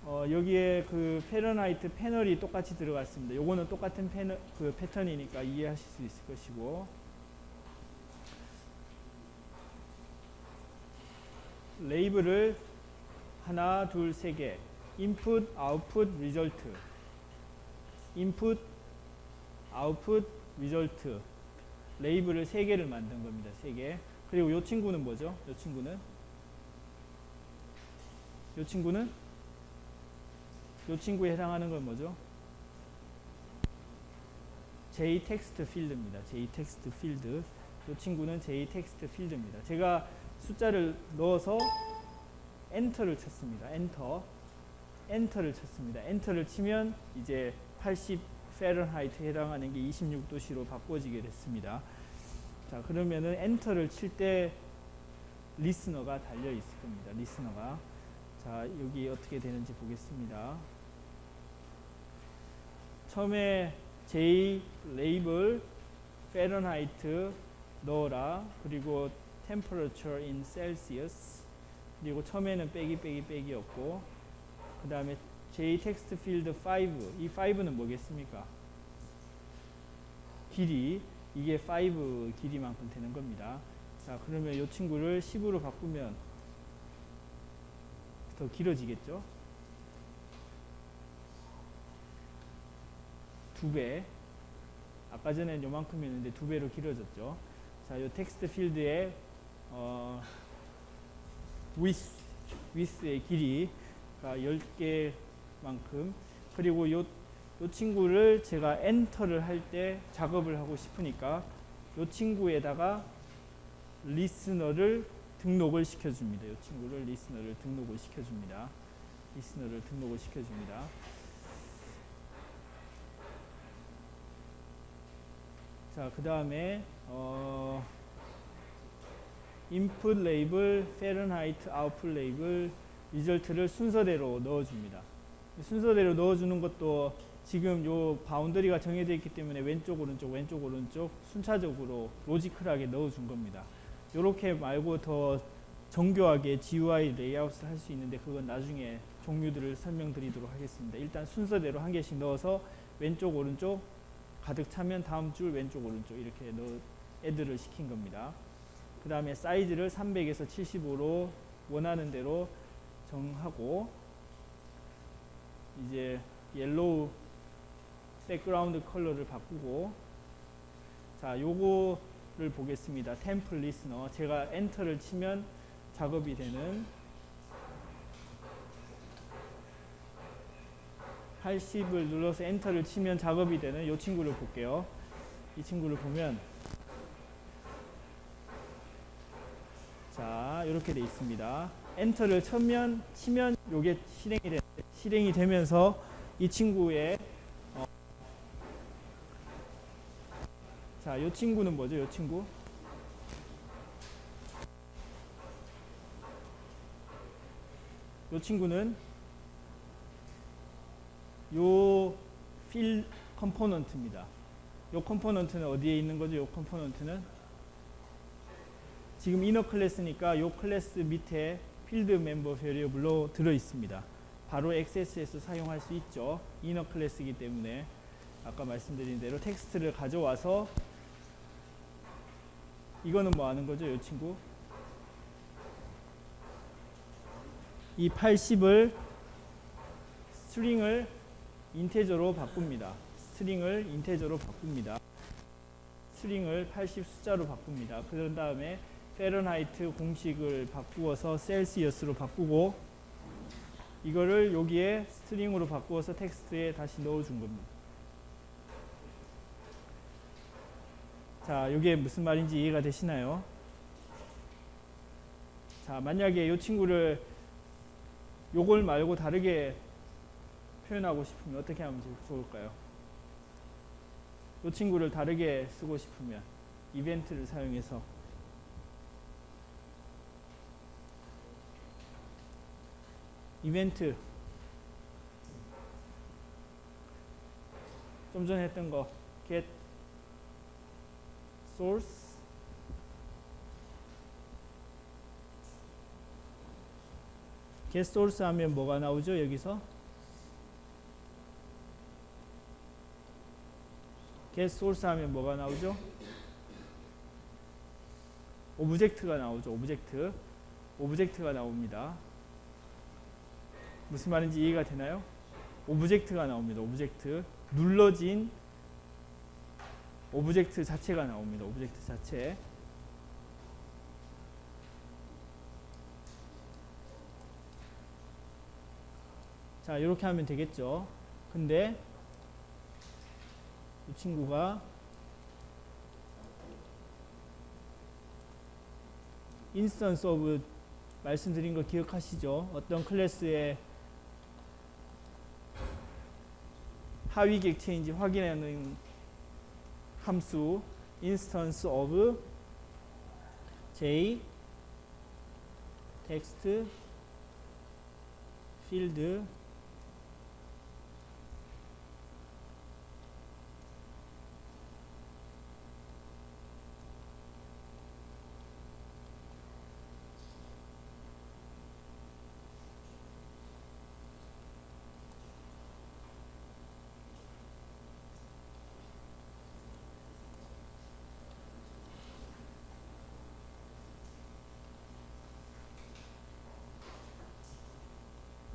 A: 여기에 그 페런하이트 패널이 똑같이 들어갔습니다. 요거는 똑같은 그 패턴이니까 이해하실 수 있을 것이고, 레이블을 하나, 둘, 세 개. 인풋, 아웃풋, 리절트. 인풋, 아웃풋, 리절트. 레이블을 3개를 만든 겁니다. 3개. 그리고 이 친구는 뭐죠? 이 친구는 이 친구에 해당하는 건 뭐죠? JText 필드입니다. JText 필드. 이 친구는 JText 필드입니다. 제가 숫자를 넣어서 엔터를 쳤습니다. 엔터를 쳤습니다. 엔터를 치면 이제 80 페런하이트에 해당하는 게 26도씨로 바꿔지게 됐습니다. 자, 그러면은 엔터를 칠 때 리스너가 달려 있을 겁니다. 리스너가. 자, 여기 어떻게 되는지 보겠습니다. 처음에 J 레이블 파렌하이트 넣어라. 그리고 temperature in Celsius. 그리고 처음에는 빼기였고, 그 다음에 J 텍스트 필드 5. 이 5는 뭐겠습니까? 길이. 이게 5 길이만큼 되는 겁니다. 자, 그러면 이 친구를 10으로 바꾸면 더 길어지겠죠? 2배. 아까 전엔 요만큼이었는데 2배로 길어졌죠. 자, 요 텍스트 필드의 width의 길이가 10개만큼. 그리고 요 친구를 제가 엔터를 할 때 작업을 하고 싶으니까 요 친구에다가 리스너를 등록을 시켜줍니다. 이 친구를 리스너를 등록을 시켜줍니다. 자, 그 다음에 input 레이블, 파렌하이트, 아웃풋 레이블, 리절트를 순서대로 넣어줍니다. 순서대로 넣어주는 것도 지금 요 바운더리가 정해져 있기 때문에 왼쪽 오른쪽 순차적으로 로지컬하게 넣어준 겁니다. 요렇게 말고 더 정교하게 GUI 레이아웃을 할 수 있는데 그건 나중에 종류들을 설명드리도록 하겠습니다. 일단 순서대로 한 개씩 넣어서 왼쪽 오른쪽 가득 차면 다음 줄 왼쪽 오른쪽 이렇게 애드를 시킨 겁니다. 그 다음에 사이즈를 300에서 75로 원하는 대로 정하고, 이제 옐로우 백그라운드 컬러를 바꾸고, 자, 요거를 보겠습니다. 템플 리스너. 제가 엔터를 치면 작업이 되는 80을 눌러서 엔터를 치면 작업이 되는 요 친구를 볼게요. 이 친구를 보면, 자, 이렇게 돼 있습니다. 엔터를 치면 요게 실행이 되면서 이 친구의 자, 요 친구는 뭐죠? 요 친구. 요 친구는 요 필 컴포넌트입니다. 요 컴포넌트는 어디에 있는 거죠? 요 컴포넌트는 지금 이너 클래스니까 요 클래스 밑에 필드 멤버 베리어블로 들어 있습니다. 바로 XS에서 사용할 수 있죠. 이너 클래스이기 때문에 아까 말씀드린 대로 텍스트를 가져와서, 이거는 뭐 하는 거죠? 요 친구. 이 80을 스트링을 인테저로 바꿉니다. 스트링을 80 숫자로 바꿉니다. 그런 다음에 파렌하이트 공식을 바꾸어서 셀시어스로 바꾸고, 이거를 여기에 스트링으로 바꾸어서 텍스트에 다시 넣어준 겁니다. 자, 이게 무슨 말인지 이해가 되시나요? 자, 만약에 이 친구를 요걸 말고 다르게 표현하고 싶으면 어떻게 하면 좋을까요? 이 친구를 다르게 쓰고 싶으면 이벤트를 사용해서 이벤트, 좀 전에 했던 거 get source 하면 뭐가 나오죠? 여기서 get source 하면 뭐가 나오죠? 오브젝트가 나오죠. 오브젝트가 나옵니다. 무슨 말인지 이해가 되나요? 오브젝트가 나옵니다. 눌러진 오브젝트 자체가 나옵니다. 오브젝트 자체. 자, 이렇게 하면 되겠죠. 근데 이 친구가 인스턴스 오브 말씀드린 거 기억하시죠? 어떤 클래스의 하위 객체인지 확인하는 함수 instance of j text field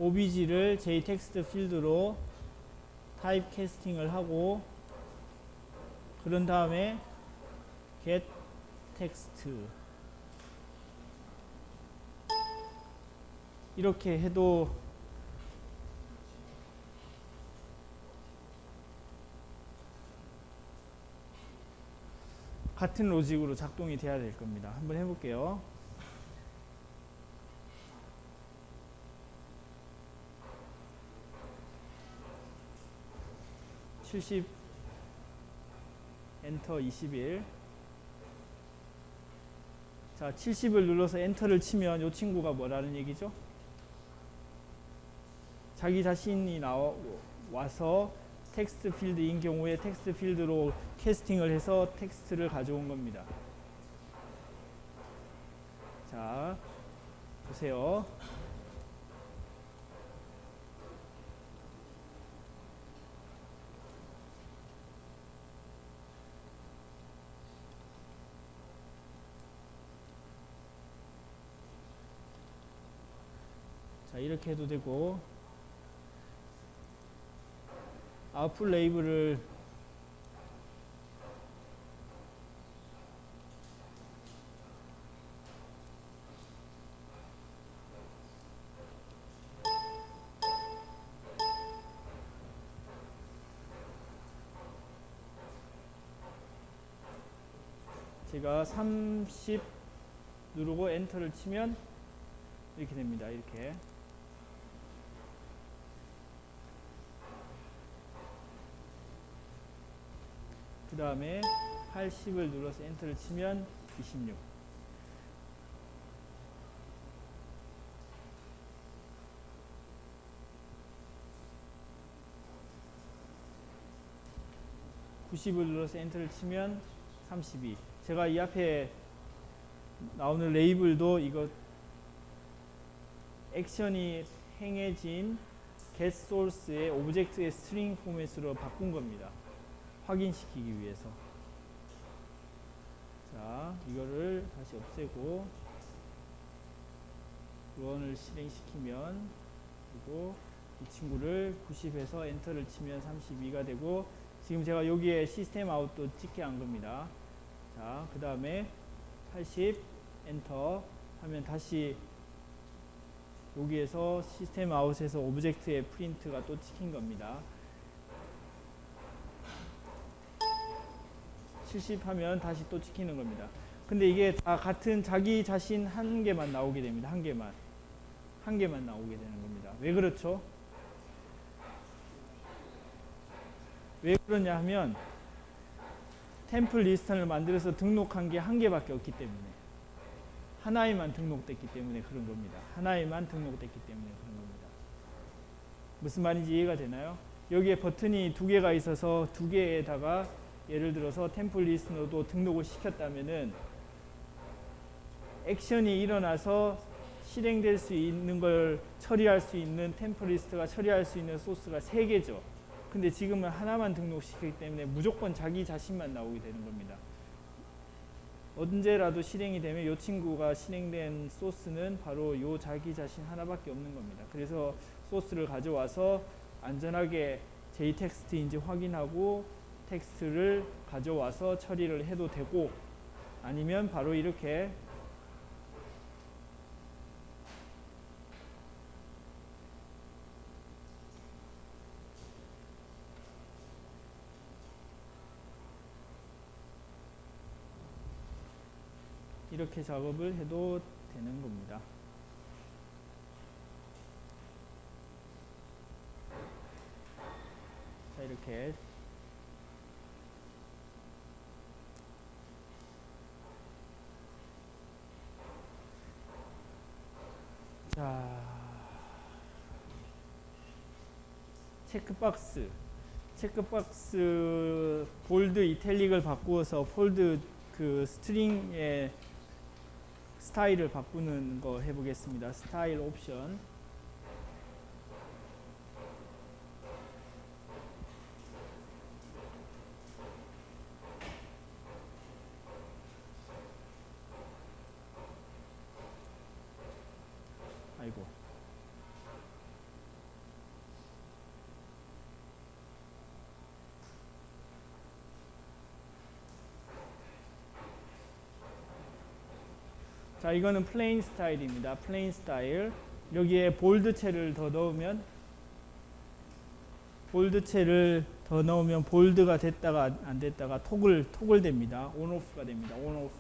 A: OBG를 JText 필드로 타입 캐스팅을 하고 그런 다음에 get text 이렇게 해도 같은 로직으로 작동이 돼야 될 겁니다. 한번 해볼게요. (70) 엔터 21. 자, 70을 눌러서 엔터를 치면 이 친구가 뭐라는 얘기죠? 자기 자신이 와서 텍스트 필드인 경우에 텍스트 필드로 캐스팅을 해서 텍스트를 가져온 겁니다. 자, 보세요. 자, 이렇게 해도 되고 아웃풋 레이블을 제가 30 누르고 엔터를 치면 이렇게 됩니다. 이렇게. 그 다음에 80을 눌러서 엔터를 치면 26. (90을) 눌러서 엔터를 치면 32. 제가 이 앞에 나오는 레이블도 이거 액션이 행해진 get source의 오브젝트의 스트링 포맷으로 바꾼 겁니다. 확인시키기 위해서. 자, 이거를 다시 없애고 런을 실행시키면, 그리고 이 친구를 90에서 엔터를 치면 32가 되고, 지금 제가 여기에 시스템 아웃도 찍게 한 겁니다. 자, 그 다음에 80 엔터 하면 다시 여기에서 시스템 아웃에서 오브젝트의 프린트가 또 찍힌 겁니다. 70 하면 다시 또 찍히는 겁니다. 근데 이게 다 같은 자기 자신 한 개만 나오게 됩니다. 한 개만 나오게 되는 겁니다. 왜 그렇죠? 왜 그러냐 하면 템플 리스턴을 만들어서 등록한 게 한 개밖에 없기 때문에, 하나에만 등록됐기 때문에 그런 겁니다. 하나에만 등록됐기 때문에 그런 겁니다. 무슨 말인지 이해가 되나요? 여기에 버튼이 두 개가 있어서 두 개에다가 예를 들어서 템플 리스너도 등록을 시켰다면은 액션이 일어나서 실행될 수 있는 걸 처리할 수 있는 템플 리스트가 처리할 수 있는 소스가 3개죠. 근데 지금은 하나만 등록시키기 때문에 무조건 자기 자신만 나오게 되는 겁니다. 언제라도 실행이 되면 이 친구가 실행된 소스는 바로 이 자기 자신 하나밖에 없는 겁니다. 그래서 소스를 가져와서 안전하게 JText인지 확인하고 텍스트를 가져와서 처리를 해도 되고, 아니면 바로 이렇게 작업을 해도 되는 겁니다. 자, 이렇게 체크박스 볼드 이탈릭을 바꾸어서 폴드 그 스트링의 스타일을 바꾸는 거 해보겠습니다. 스타일 옵션. 아이고. 자, 이거는 플레인 스타일입니다. 플레인 스타일. 여기에 볼드체를 더 넣으면 볼드가 됐다가 안 됐다가 토글 됩니다. 온오프가 됩니다. 온오프.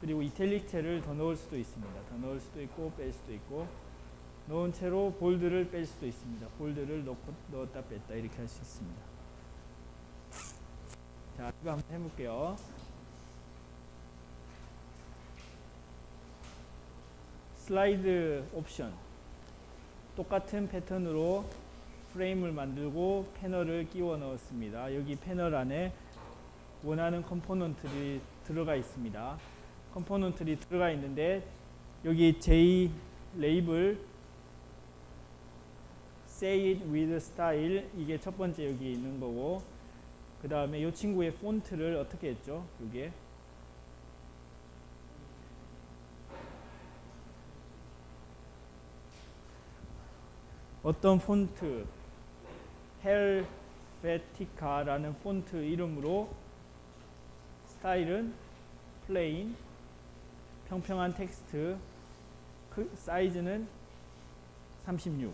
A: 그리고 이탈릭체를 더 넣을 수도 있습니다. 더 넣을 수도 있고 뺄 수도 있고, 넣은 채로 볼드를 뺄 수도 있습니다. 볼드를 넣었다 뺐다 이렇게 할 수 있습니다. 자, 이거 한번 해볼게요. 슬라이드 옵션. 똑같은 패턴으로 프레임을 만들고 패널을 끼워 넣었습니다. 여기 패널 안에 원하는 컴포넌트들이 들어가 있습니다. 컴포넌트들이 들어가 있는데 여기 J 레이블 Say it with style, 이게 첫 번째 여기 있는 거고, 그 다음에 이 친구의 폰트를 어떻게 했죠? 이게 어떤 폰트, 헬베티카라는 폰트 이름으로, 스타일은 플레인, 평평한 텍스트, 사이즈는 36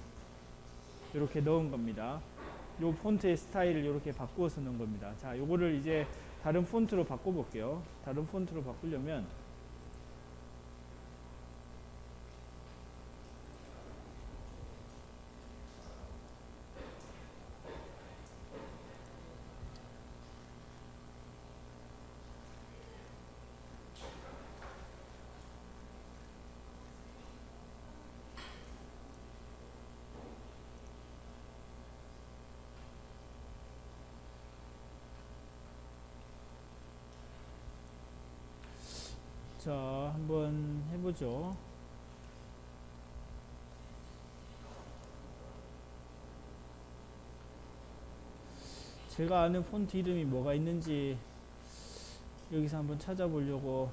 A: 이렇게 넣은 겁니다. 요 폰트의 스타일을 이렇게 바꾸어서 넣은 겁니다. 자, 요거를 이제 다른 폰트로 바꿔 볼게요. 다른 폰트로 바꾸려면 자, 한번 해보죠. 제가 아는 폰트 이름이 뭐가 있는지 여기서 한번 찾아보려고.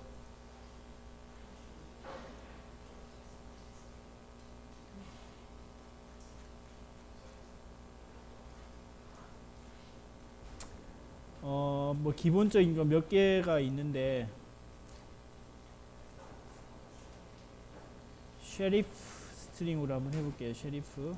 A: 뭐 기본적인 거 몇 개가 있는데, 쉐리프 스트링으로 한번 해볼게요. 쉐리프.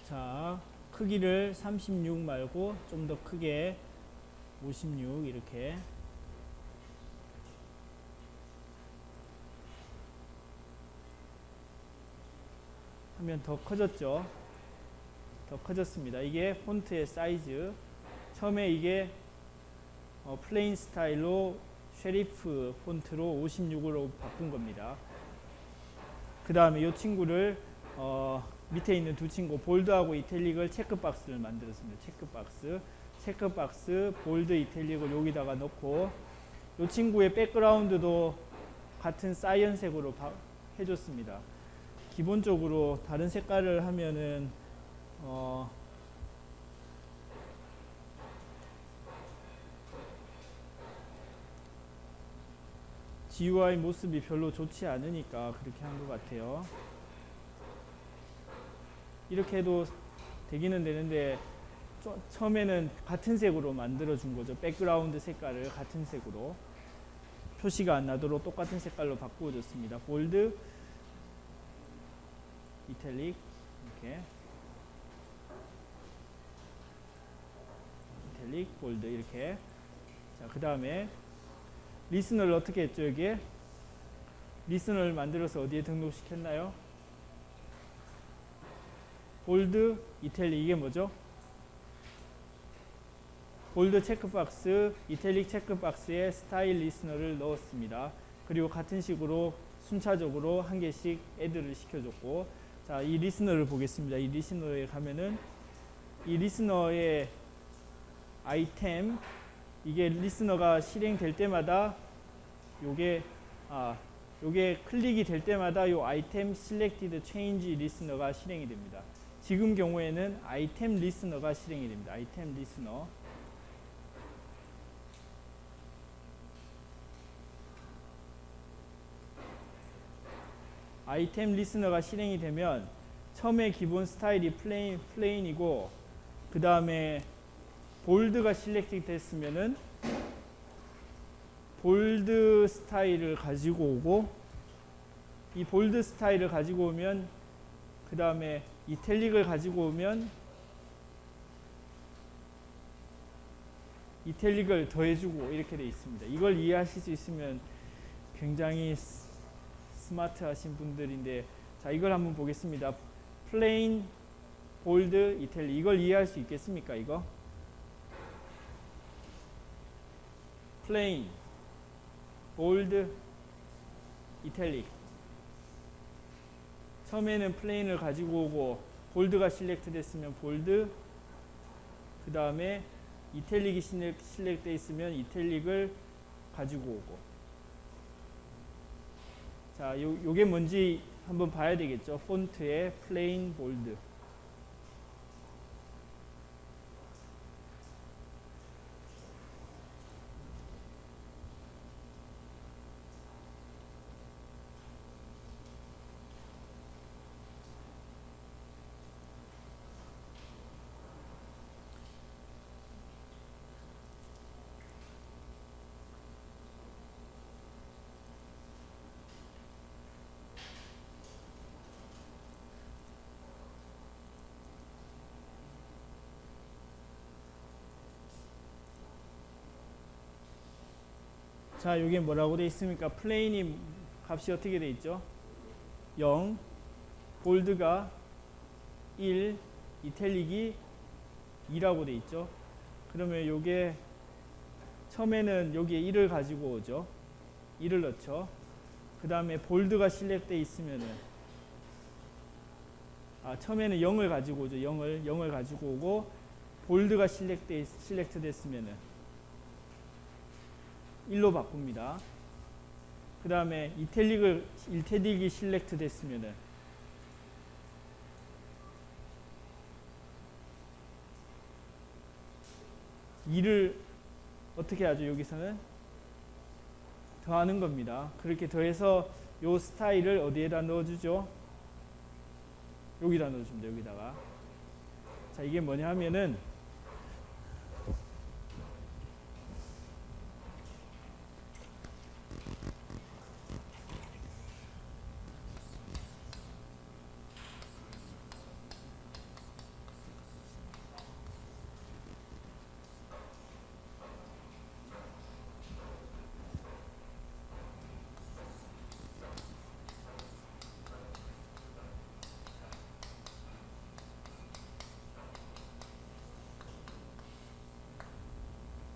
A: 자, 크기를 36 말고 좀 더 크게 56 이렇게. 하면 더 커졌죠. 더 커졌습니다. 이게 폰트의 사이즈. 처음에 이게 플레인 스타일로 쉐리프 폰트로 56으로 바꾼 겁니다. 그 다음에 이 친구를 밑에 있는 두 친구 볼드하고 이탈릭을 체크박스를 만들었습니다. 체크박스 볼드 이탈릭을 여기다가 넣고, 이 친구의 백그라운드도 같은 사이언색으로 해줬습니다. 기본적으로 다른 색깔을 하면은 GUI 모습이 별로 좋지 않으니까 그렇게 한 것 같아요. 이렇게 해도 되기는 되는데, 처음에는 같은 색으로 만들어 준 거죠. 백그라운드 색깔을 같은 색으로, 표시가 안 나도록 똑같은 색깔로 바꾸어 줬습니다. 볼드, 이탈릭, 이렇게 이탈릭, 볼드 이렇게. 자, 그 다음에 리스너를 어떻게 했죠? 여기에 리스너를 만들어서 어디에 등록시켰나요? 볼드, 이탈릭, 이게 뭐죠? 볼드 체크박스, 이탈릭 체크박스에 스타일 리스너를 넣었습니다. 그리고 같은 식으로 순차적으로 한 개씩 애드를 시켜줬고, 자, 이 리스너를 보겠습니다. 이 리스너에 가면은 이 리스너의 아이템, 이게 리스너가 실행될 때마다 요게 클릭이 될 때마다 요 아이템 selected change 리스너가 실행이 됩니다. 지금 경우에는 아이템 리스너가 실행이 됩니다. 아이템 리스너. 아이템 리스너가 실행이 되면 처음에 기본 스타일이 플레인이고 그 다음에 볼드가 실렉팅 됐으면은 볼드 스타일을 가지고 오고, 이 볼드 스타일을 가지고 오면 그 다음에 이탈릭을 가지고 오면 이탈릭을 더해주고 이렇게 되어 있습니다. 이걸 이해하실 수 있으면 굉장히 스마트하신 분들인데, 자, 이걸 한번 보겠습니다. 플레인, 볼드, 이탈릭, 이걸 이해할 수 있겠습니까? 이거 플레인, 볼드, 이탈릭. 처음에는 플레인을 가지고 오고 볼드가 실렉트 됐으면 볼드, 그 다음에 이탈릭이 실렉트 되어 있으면 이탈릭을 가지고 오고. 자, 요게 뭔지 한번 봐야 되겠죠. 폰트의 플레인, 볼드. 자, 여기 뭐라고 되어 있습니까? 플레인이 값이 어떻게 되어 있죠? 0, 볼드가 1, 이탈릭이 2라고 되어 있죠. 그러면 요게 처음에는 여기에 1을 가지고 오죠. 1을 넣죠. 그 다음에 볼드가 실렉 되어 있으면은, 처음에는 0을 가지고 오죠. 0을 가지고 오고, 볼드가 실렉트 됐으면은 1로 바꿉니다. 그 다음에 이탈릭이 실렉트 됐으면은 2를 어떻게 하죠? 여기서는 더하는 겁니다. 그렇게 더해서 요 스타일을 어디에다 넣어주죠? 여기다 넣어줍니다. 여기다가. 자, 이게 뭐냐 하면은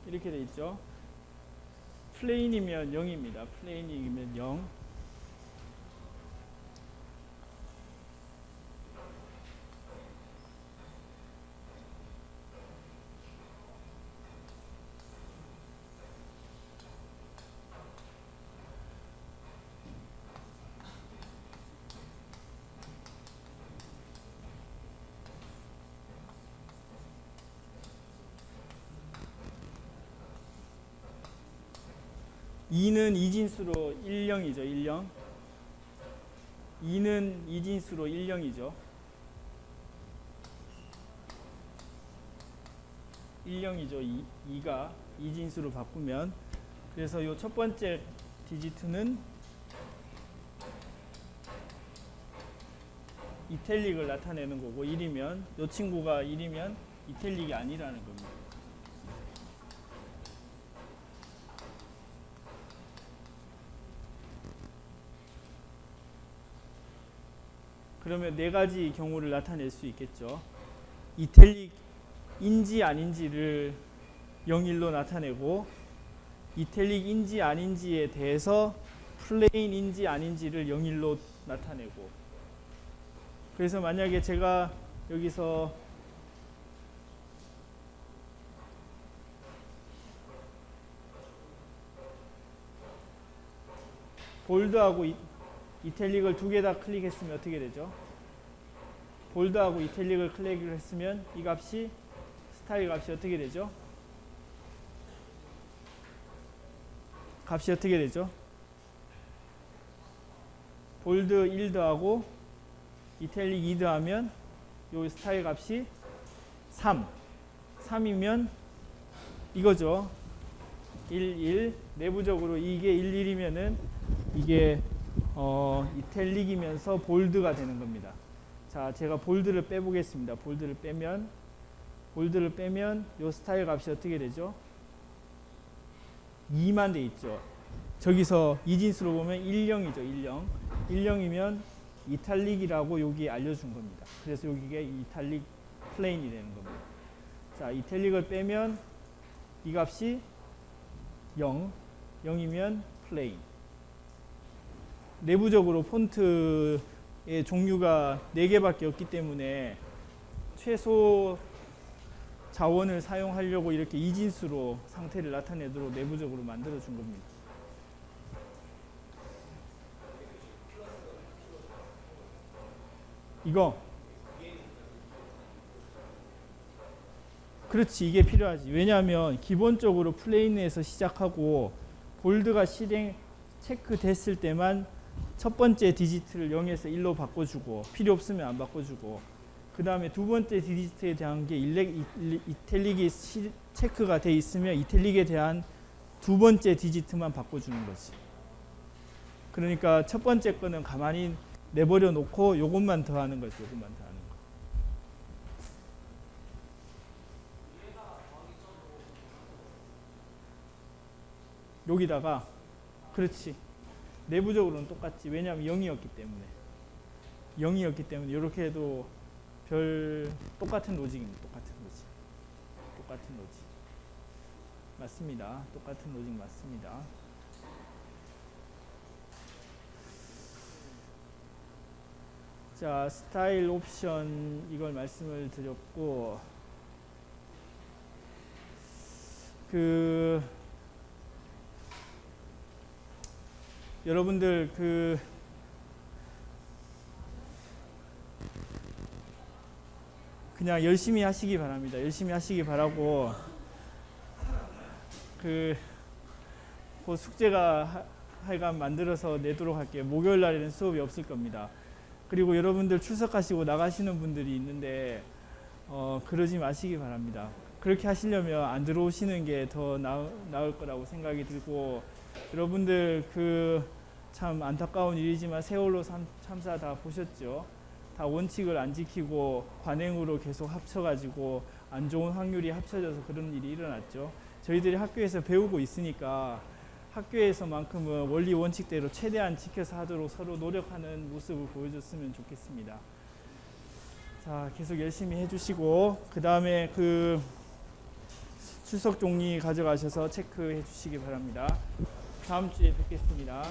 A: 이렇게 돼 있죠. 플레인이면 0입니다. 플레인이면 0. (2는) 이진수로 10이죠. 10. 2는 이진수로 10이죠. 10이죠. 2가 이진수로 바꾸면. 그래서 요 첫 번째 디지트는 이탈릭을 나타내는 거고, 1이면, 요 친구가 1이면 이탈릭이 아니라는 겁니다. 그러면 네 가지 경우를 나타낼 수 있겠죠. 이탈릭인지 아닌지를 0,1로 나타내고, 이탈릭인지 아닌지에 대해서 플레인인지 아닌지를 0,1로 나타내고. 그래서 만약에 제가 여기서 볼드하고 이탈릭을 두 개 다 클릭했으면 어떻게 되죠? 볼드하고 이탈릭을 클릭을 했으면 이 값이, 스타일 값이 어떻게 되죠? 값이 어떻게 되죠? 볼드 1 더하고 이탈릭 2 더하면 요 스타일 값이 3. 3이면 이거죠. 1, 1. 내부적으로 이게 1, 1이면은 이게 이탈릭이면서 볼드가 되는 겁니다. 자, 제가 볼드를 빼보겠습니다. 볼드를 빼면 요 스타일 값이 어떻게 되죠? 2만 돼 있죠. 저기서 이진수로 보면 10이죠. 10이면 이탈릭이라고 여기 알려준 겁니다. 그래서 여기가 이탈릭 플레인이 되는 겁니다. 자, 이탈릭을 빼면 이 값이 0이면 플레인. 내부적으로 폰트의 종류가 4개밖에 없기 때문에 최소 자원을 사용하려고 이렇게 이진수로 상태를 나타내도록 내부적으로 만들어 준 겁니다. 이거 그렇지, 이게 필요하지. 왜냐하면 기본적으로 플레인에서 시작하고 볼드가 실행 체크 됐을 때만 첫 번째 디지트를 0에서 1로 바꿔주고 필요 없으면 안 바꿔주고 그 다음에 두 번째 디지트에 대한 게 이탈릭이 체크가 돼 있으면 이탈릭에 대한 두 번째 디지트만 바꿔주는 거지. 그러니까 첫 번째 거는 가만히 내버려 놓고 요것만 더하는 거지. 요것만 더하는 거. 여기다가 그렇지. 내부적으로는 똑같지. 왜냐하면 0이었기 때문에 이렇게 해도 별 똑같은 로직입니다. 똑같은 로직 맞습니다. 똑같은 로직 맞습니다. 자, 스타일 옵션 이걸 말씀을 드렸고 여러분들 그냥 열심히 하시기 바랍니다. 열심히 하시기 바라고 그 숙제가 하여간 만들어서 내도록 할게요. 목요일 날에는 수업이 없을 겁니다. 그리고 여러분들 출석하시고 나가시는 분들이 있는데 그러지 마시기 바랍니다. 그렇게 하시려면 안 들어오시는 게 더 나을 거라고 생각이 들고 여러분들 참 안타까운 일이지만 세월호 참사 다 보셨죠? 다 원칙을 안 지키고 관행으로 계속 합쳐가지고 안 좋은 확률이 합쳐져서 그런 일이 일어났죠. 저희들이 학교에서 배우고 있으니까 학교에서만큼은 원리 원칙대로 최대한 지켜서 하도록 서로 노력하는 모습을 보여줬으면 좋겠습니다. 자, 계속 열심히 해주시고 그 다음에 출석 종이 가져가셔서 체크해 주시기 바랍니다. 다음 주에 뵙겠습니다.